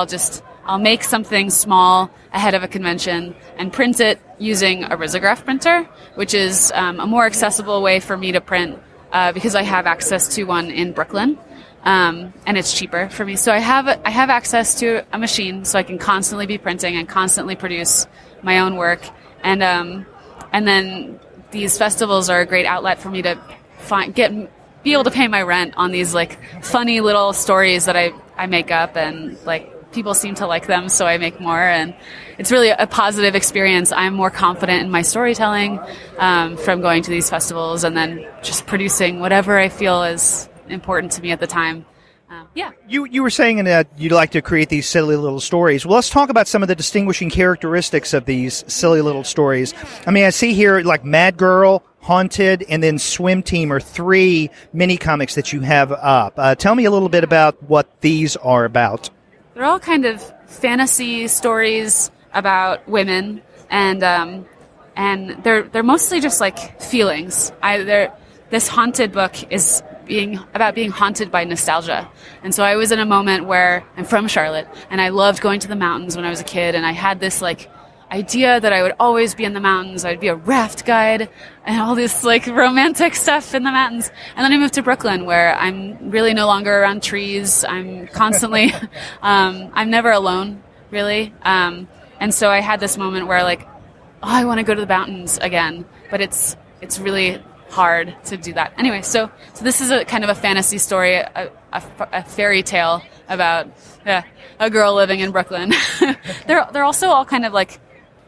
I'll make something small ahead of a convention and print it using a risograph printer, which is a more accessible way for me to print because I have access to one in Brooklyn, and it's cheaper for me. So I have access to a machine, so I can constantly be printing and constantly produce my own work, and then these festivals are a great outlet for me to be able to pay my rent on these funny little stories that I make up, and people seem to like them, so I make more, and it's really a positive experience. I'm more confident in my storytelling from going to these festivals and then just producing whatever I feel is important to me at the time. Yeah. You were saying that you'd like to create these silly little stories. Well, let's talk about some of the distinguishing characteristics of these silly little stories. I mean, I see here Mad Girl, Haunted, and then Swim Team are 3 mini comics that you have up. Tell me a little bit about what these are about. They're all kind of fantasy stories about women, and they're mostly just feelings. This Haunted book is about being haunted by nostalgia. And so I was in a moment where I'm from Charlotte, and I loved going to the mountains when I was a kid, and I had this idea that I would always be in the mountains. I'd be a raft guide and all this romantic stuff in the mountains. And then I moved to Brooklyn, where I'm really no longer around trees. I'm constantly I'm never alone, really. And so I had this moment where I want to go to the mountains again, but it's really hard to do that. Anyway, so this is a kind of a fantasy story, a fairy tale about a girl living in Brooklyn. They're also all kind of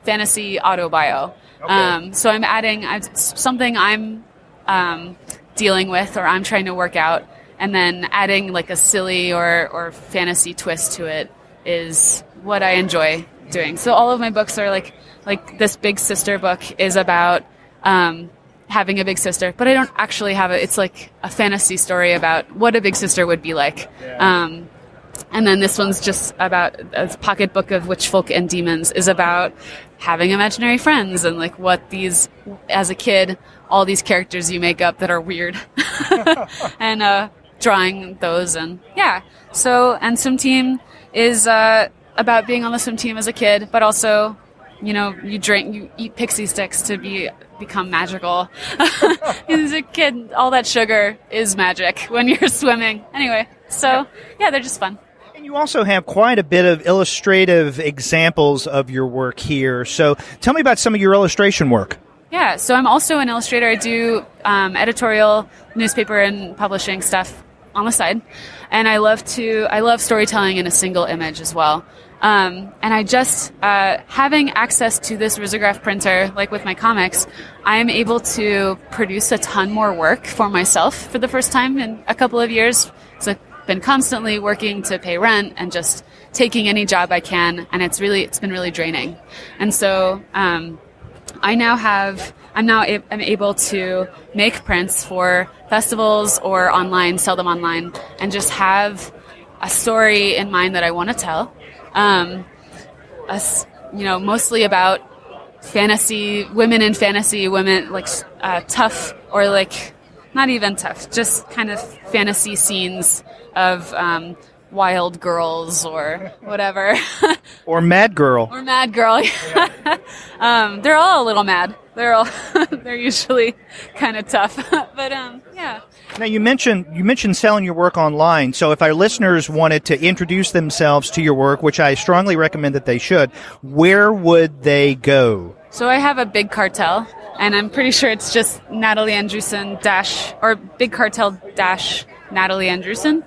fantasy autobio. Okay. So I'm adding something I'm dealing with or I'm trying to work out, and then adding a silly or fantasy twist to it is what I enjoy doing. So all of my books are like this Big Sister book is about having a big sister, but I don't actually have it. It's a fantasy story about what a big sister would be like. Yeah. And then this one's just about a pocketbook of witch folk and demons is about having imaginary friends and what these, as a kid, all these characters you make up that are weird and drawing those. And yeah. So, and Swim Team is about being on the swim team as a kid, but also, you eat pixie sticks to be become magical. As a kid, all that sugar is magic when you're swimming. Anyway, so yeah, they're just fun. And you also have quite a bit of illustrative examples of your work here. So tell me about some of your illustration work. Yeah, so I'm also an illustrator. I do editorial, newspaper, and publishing stuff on the side. And I love storytelling in a single image as well. And I just, having access to this risograph printer, like with my comics, I'm able to produce a ton more work for myself for the first time in a couple of years. So I've been constantly working to pay rent and just taking any job I can, and it's been really draining. And so I'm able to make prints for festivals or online, sell them online, and just have a story in mind that I want to tell. Mostly about fantasy, women in fantasy, women like tough or like not even tough, just kind of fantasy scenes of wild girls or whatever. Or Mad Girl. Or Mad Girl. They're all a little mad. They're usually kind of tough. But yeah. Now you mentioned selling your work online. So if our listeners wanted to introduce themselves to your work, which I strongly recommend that they should, where would they go? So I have a Big Cartel, and I'm pretty sure it's just Natalie Andrewson or Big Cartel Natalie Andrewson.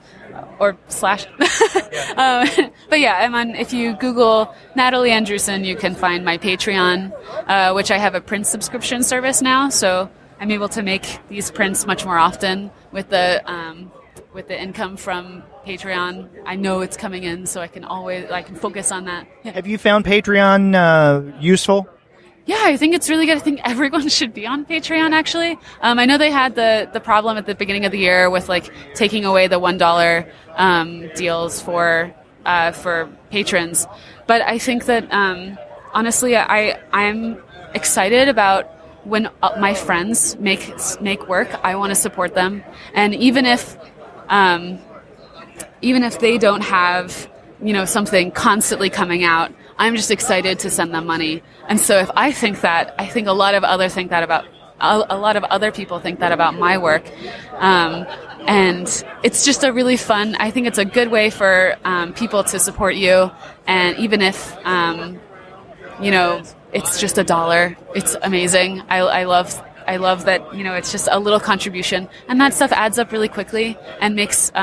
Or / but yeah, if you Google Natalie Andrewson, you can find my Patreon, which I have a print subscription service now, so I'm able to make these prints much more often with the income from Patreon. I know it's coming in, so I can focus on that. Yeah. Have you found Patreon useful? Yeah, I think it's really good. I think everyone should be on Patreon, actually. I know they had the problem at the beginning of the year with like taking away the $1 deals for patrons. But I think that, honestly, I'm excited about when my friends make work. I want to support them. And even if they don't have, something constantly coming out, I'm just excited to send them money. And so if I think that, I think a lot of other people think that about my work. And it's just a really fun, I think it's a good way for people to support you. And even if, it's just $1, it's amazing. I love that, it's just a little contribution. And that stuff adds up really quickly and makes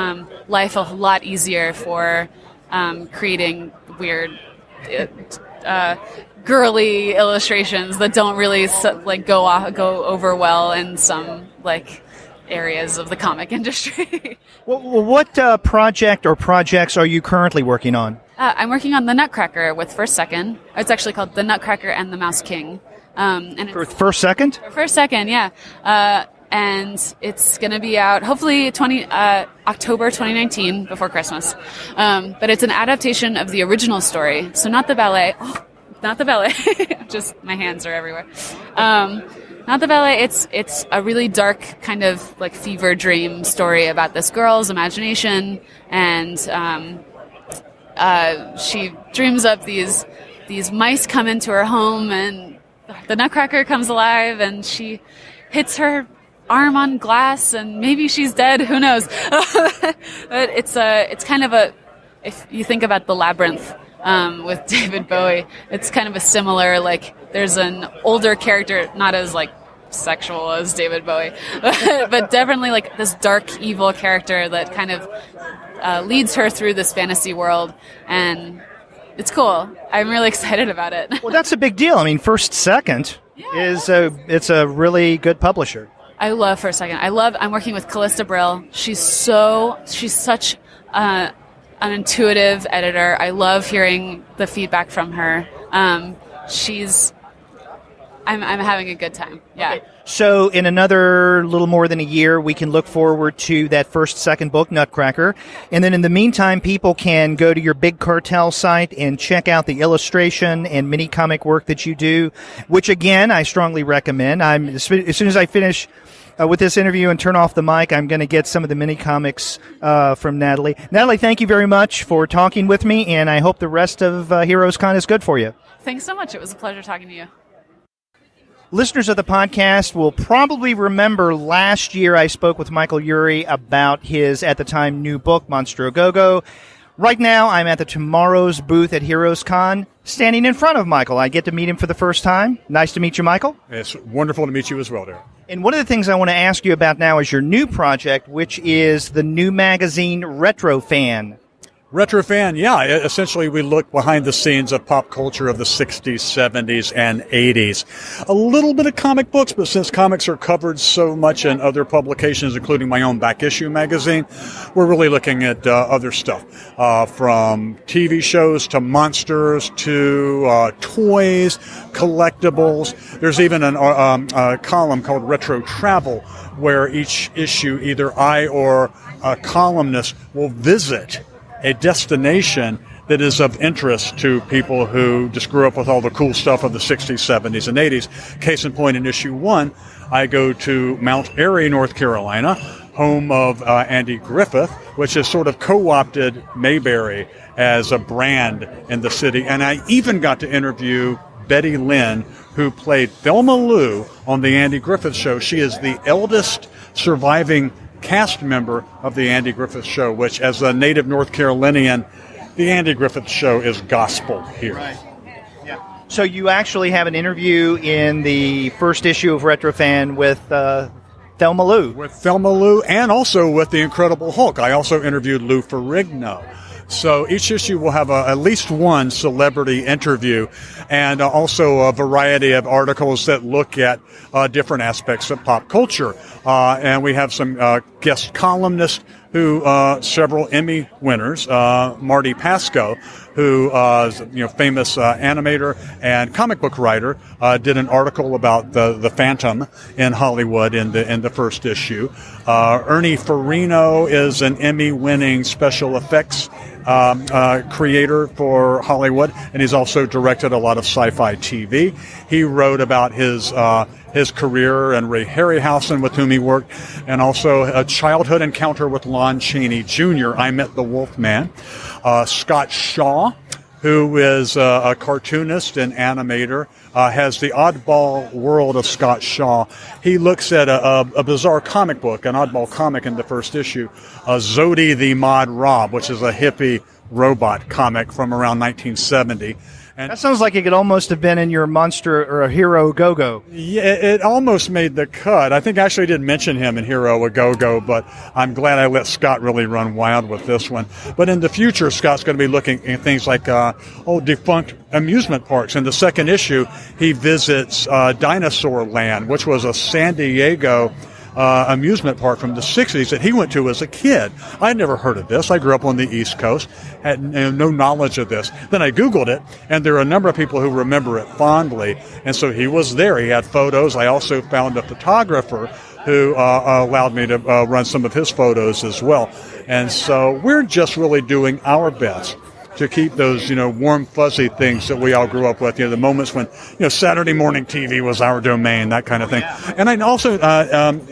life a lot easier for creating weird girly illustrations that don't really go over well in some areas of the comic industry. What project or projects are you currently working on? I'm working on The Nutcracker with First Second. It's actually called The Nutcracker and the Mouse King. And for First Second? For First Second, yeah. And it's going to be out hopefully October 2019, before Christmas. But it's an adaptation of the original story, so not the ballet. Oh, not the ballet. Just my hands are everywhere. Not the ballet. It's a really dark kind of fever dream story about this girl's imagination, and she dreams up these mice come into her home, and the Nutcracker comes alive, and she hits her arm on glass, and maybe she's dead. Who knows? But it's kind of if you think about The Labyrinth with David Bowie, it's kind of a similar, there's an older character, not as sexual as David Bowie, but definitely this dark, evil character that kind of leads her through this fantasy world, and it's cool. I'm really excited about it. Well, that's a big deal. I mean, First Second it's a really good publisher. I love First Second. I'm working with Callista Brill. She's such an intuitive editor. I love hearing the feedback from her. I'm having a good time. Yeah. Okay. So in another little more than a year, we can look forward to that First Second book, Nutcracker. And then in the meantime, people can go to your Big Cartel site and check out the illustration and mini comic work that you do, which again, I strongly recommend. As soon as I finish with this interview and turn off the mic, I'm going to get some of the mini comics from Natalie. Natalie, thank you very much for talking with me, and I hope the rest of HeroesCon is good for you. Thanks so much. It was a pleasure talking to you. Listeners of the podcast will probably remember last year I spoke with Michael Eury about his, at the time, new book, Monstro Go-Go. Right now, I'm at the Tomorrow's booth at HeroesCon, standing in front of Michael. I get to meet him for the first time. Nice to meet you, Michael. It's wonderful to meet you as well, Darren. And one of the things I want to ask you about now is your new project, which is the new magazine, Retro Fan. Retro Fan, yeah. Essentially, we look behind the scenes of pop culture of the 60s, 70s, and 80s. A little bit of comic books, but since comics are covered so much in other publications, including my own back issue magazine, we're really looking at other stuff, from TV shows to monsters to toys, collectibles. There's even a column called Retro Travel, where each issue, either I or a columnist will visit a destination that is of interest to people who just grew up with all the cool stuff of the 60s, 70s, and 80s. Case in point, in issue 1, I go to Mount Airy, North Carolina, home of Andy Griffith, which has sort of co-opted Mayberry as a brand in the city. And I even got to interview Betty Lynn, who played Thelma Lou on the Andy Griffith Show. She is the eldest surviving cast member of the Andy Griffith Show, which, as a native North Carolinian, the Andy Griffith Show is gospel here. Right. Yeah. So you actually have an interview in the first issue of Retro Fan with Thelma Lou. With Thelma Lou, and also with the Incredible Hulk. I also interviewed Lou Ferrigno. So each issue will have at least one celebrity interview, and also a variety of articles that look at different aspects of pop culture. And we have some guest columnists who, several Emmy winners, Marty Pasco, who is famous animator and comic book writer, did an article about the Phantom in Hollywood in the first issue. Ernie Farino is an Emmy-winning special effects creator for Hollywood, and he's also directed a lot of sci-fi TV. He wrote about his career and Ray Harryhausen, with whom he worked, and also a childhood encounter with Lon Chaney Jr. I Met the Wolfman. Scott Shaw, who is a cartoonist and animator, has the oddball world of Scott Shaw. He looks at a bizarre comic book, an oddball comic in the first issue, Zodi the Mod Rob, which is a hippie robot comic from around 1970. And that sounds like it could almost have been in your Monster or a Hero Go-Go. Yeah, it almost made the cut. I think I actually did mention him in Hero a Go-Go, but I'm glad I let Scott really run wild with this one. But in the future, Scott's going to be looking at things like defunct amusement parks. In the second issue, he visits Dinosaur Land, which was a San Diego amusement park from the 60s that he went to as a kid. I'd never heard of this. I grew up on the East Coast, had no knowledge of this. Then I Googled it, and there are a number of people who remember it fondly. And so he was there. He had photos. I also found a photographer who allowed me to run some of his photos as well. And so we're just really doing our best to keep those, warm, fuzzy things that we all grew up with, the moments when, Saturday morning TV was our domain, that kind of thing. Yeah. And I also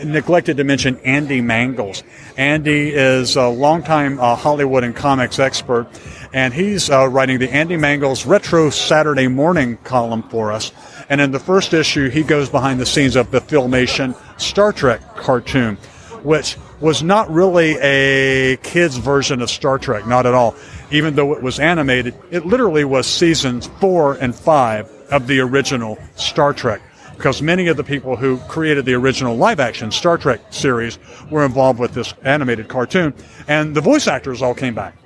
neglected to mention Andy Mangles. Andy is a longtime Hollywood and comics expert, and he's writing the Andy Mangles Retro Saturday Morning column for us. And in the first issue, he goes behind the scenes of the Filmation Star Trek cartoon, which was not really a kid's version of Star Trek, not at all. Even though it was animated, it literally was seasons 4 and 5 of the original Star Trek, because many of the people who created the original live-action Star Trek series were involved with this animated cartoon, and the voice actors all came back.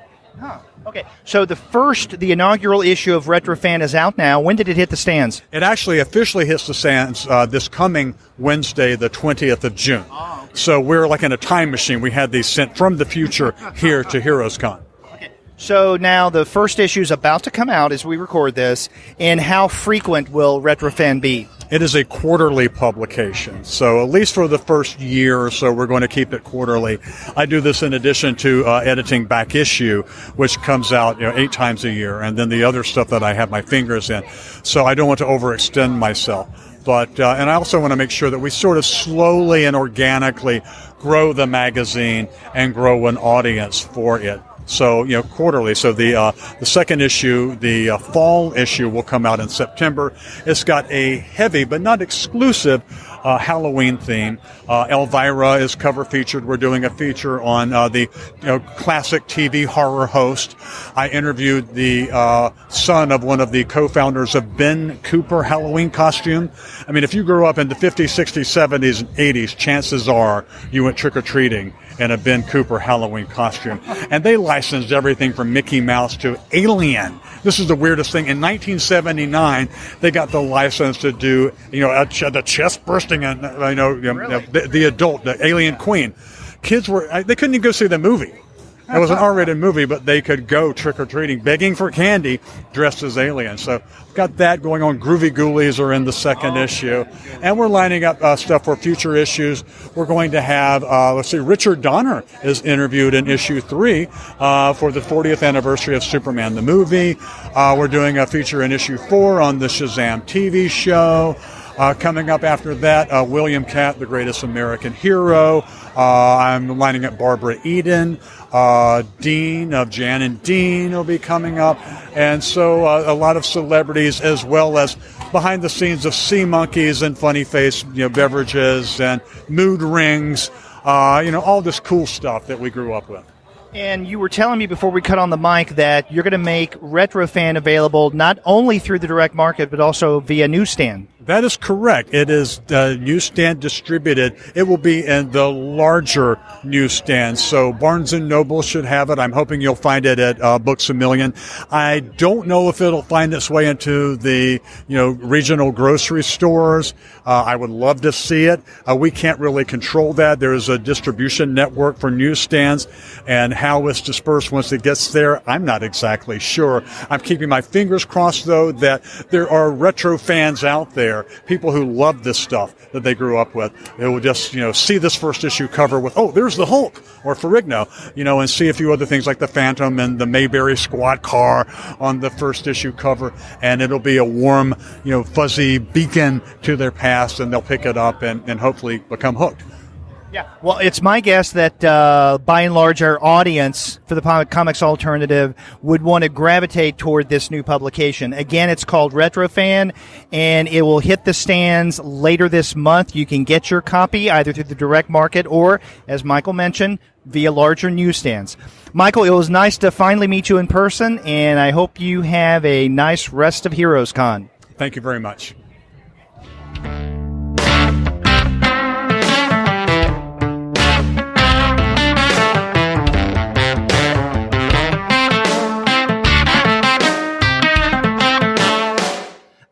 Huh. Okay, so the inaugural issue of Retro Fan is out now. When did it hit the stands? It actually officially hits the stands this coming Wednesday, the 20th of June. Oh, okay. So we're like in a time machine. We had these sent from the future here to HeroesCon. Okay. So now the first issue is about to come out as we record this, and how frequent will Retro Fan be? It is a quarterly publication, so at least for the first year or so, we're going to keep it quarterly. I do this in addition to editing back issue, which comes out 8 times a year, and then the other stuff that I have my fingers in. So I don't want to overextend myself. But and I also want to make sure that we sort of slowly and organically grow the magazine and grow an audience for it. So, quarterly. So the second issue, the fall issue, will come out in September. It's got a heavy but not exclusive Halloween theme. Elvira is cover featured. We're doing a feature on the classic TV horror host. I interviewed the son of one of the co-founders of Ben Cooper Halloween costume. I mean, if you grew up in the 50s, 60s, 70s, and 80s, chances are you went trick-or-treating in a Ben Cooper Halloween costume. And they licensed everything from Mickey Mouse to Alien. This is the weirdest thing. In 1979, they got the license to do, the chest bursting and, the adult, the Alien Queen. Kids they couldn't even go see the movie. It was an R-rated movie, but they could go trick-or-treating, begging for candy, dressed as aliens. So got that going on. Groovy Ghoulies are in the second issue. And we're lining up stuff for future issues. We're going to have, Richard Donner is interviewed in issue 3 for the 40th anniversary of Superman the movie. We're doing a feature in issue 4 on the Shazam TV show. Coming up after that, William Catt, the greatest American hero. I'm lining up Barbara Eden. Dean of Jan and Dean will be coming up. And so a lot of celebrities, as well as behind the scenes of Sea Monkeys and Funny Face beverages and mood rings, all this cool stuff that we grew up with. And you were telling me before we cut on the mic that you're going to make RetroFan available not only through the direct market, but also via newsstand. That is correct. It is newsstand distributed. It will be in the larger newsstands. So Barnes & Noble should have it. I'm hoping you'll find it at Books A Million. I don't know if it'll find its way into the regional grocery stores. I would love to see it. We can't really control that. There's a distribution network for newsstands, and how it's dispersed once it gets there, I'm not exactly sure. I'm keeping my fingers crossed, though, that there are retro fans out there, people who love this stuff that they grew up with. They will just, see this first issue cover with, oh, there's the Hulk or Ferrigno, and see a few other things like the Phantom and the Mayberry squad car on the first issue cover. And it'll be a warm, fuzzy beacon to their past, and they'll pick it up and hopefully become hooked. Yeah. Well, it's my guess that by and large our audience for the Comics Alternative would want to gravitate toward this new publication. Again, it's called RetroFan, and it will hit the stands later this month. You can get your copy either through the direct market or, as Michael mentioned, via larger newsstands. Michael, it was nice to finally meet you in person, and I hope you have a nice rest of HeroesCon. Thank you very much.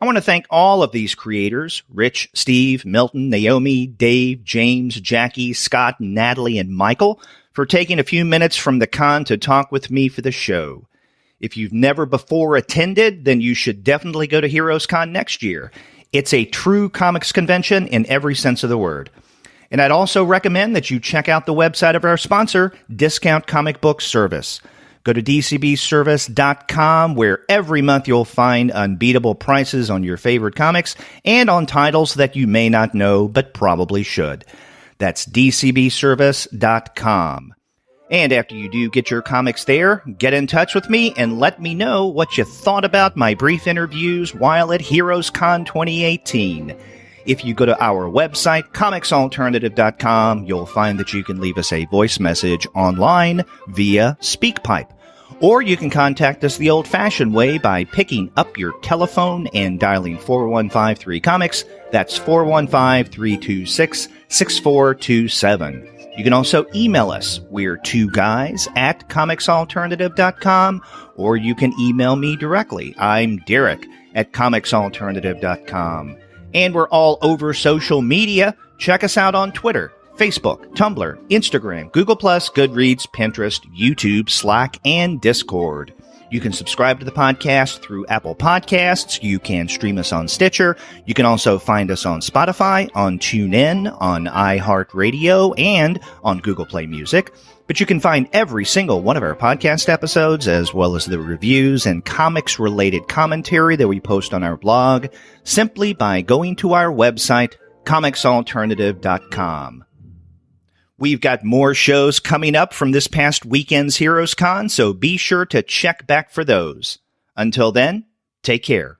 I want to thank all of these creators, Rich, Steve, Milton, Naomi, Dave, James, Jackie, Scott, Natalie, and Michael for taking a few minutes from the con to talk with me for the show. If you've never before attended, then you should definitely go to HeroesCon next year. It's a true comics convention in every sense of the word. And I'd also recommend that you check out the website of our sponsor, Discount Comic Book Service. Go to dcbservice.com, where every month you'll find unbeatable prices on your favorite comics and on titles that you may not know but probably should. That's dcbservice.com. And after you do get your comics there, get in touch with me and let me know what you thought about my brief interviews while at HeroesCon 2018. If you go to our website, comicsalternative.com, you'll find that you can leave us a voice message online via SpeakPipe. Or you can contact us the old-fashioned way by picking up your telephone and dialing 4153-COMICS. That's 415-326-6427. You can also email us. We're 2guys@comicsalternative.com, or you can email me directly. I'm Derek at comicsalternative.com. And we're all over social media. Check us out on Twitter, Facebook, Tumblr, Instagram, Google+, Goodreads, Pinterest, YouTube, Slack, and Discord. You can subscribe to the podcast through Apple Podcasts. You can stream us on Stitcher. You can also find us on Spotify, on TuneIn, on iHeartRadio, and on Google Play Music. But you can find every single one of our podcast episodes, as well as the reviews and comics-related commentary that we post on our blog, simply by going to our website, comicsalternative.com. We've got more shows coming up from this past weekend's HeroesCon, so be sure to check back for those. Until then, take care.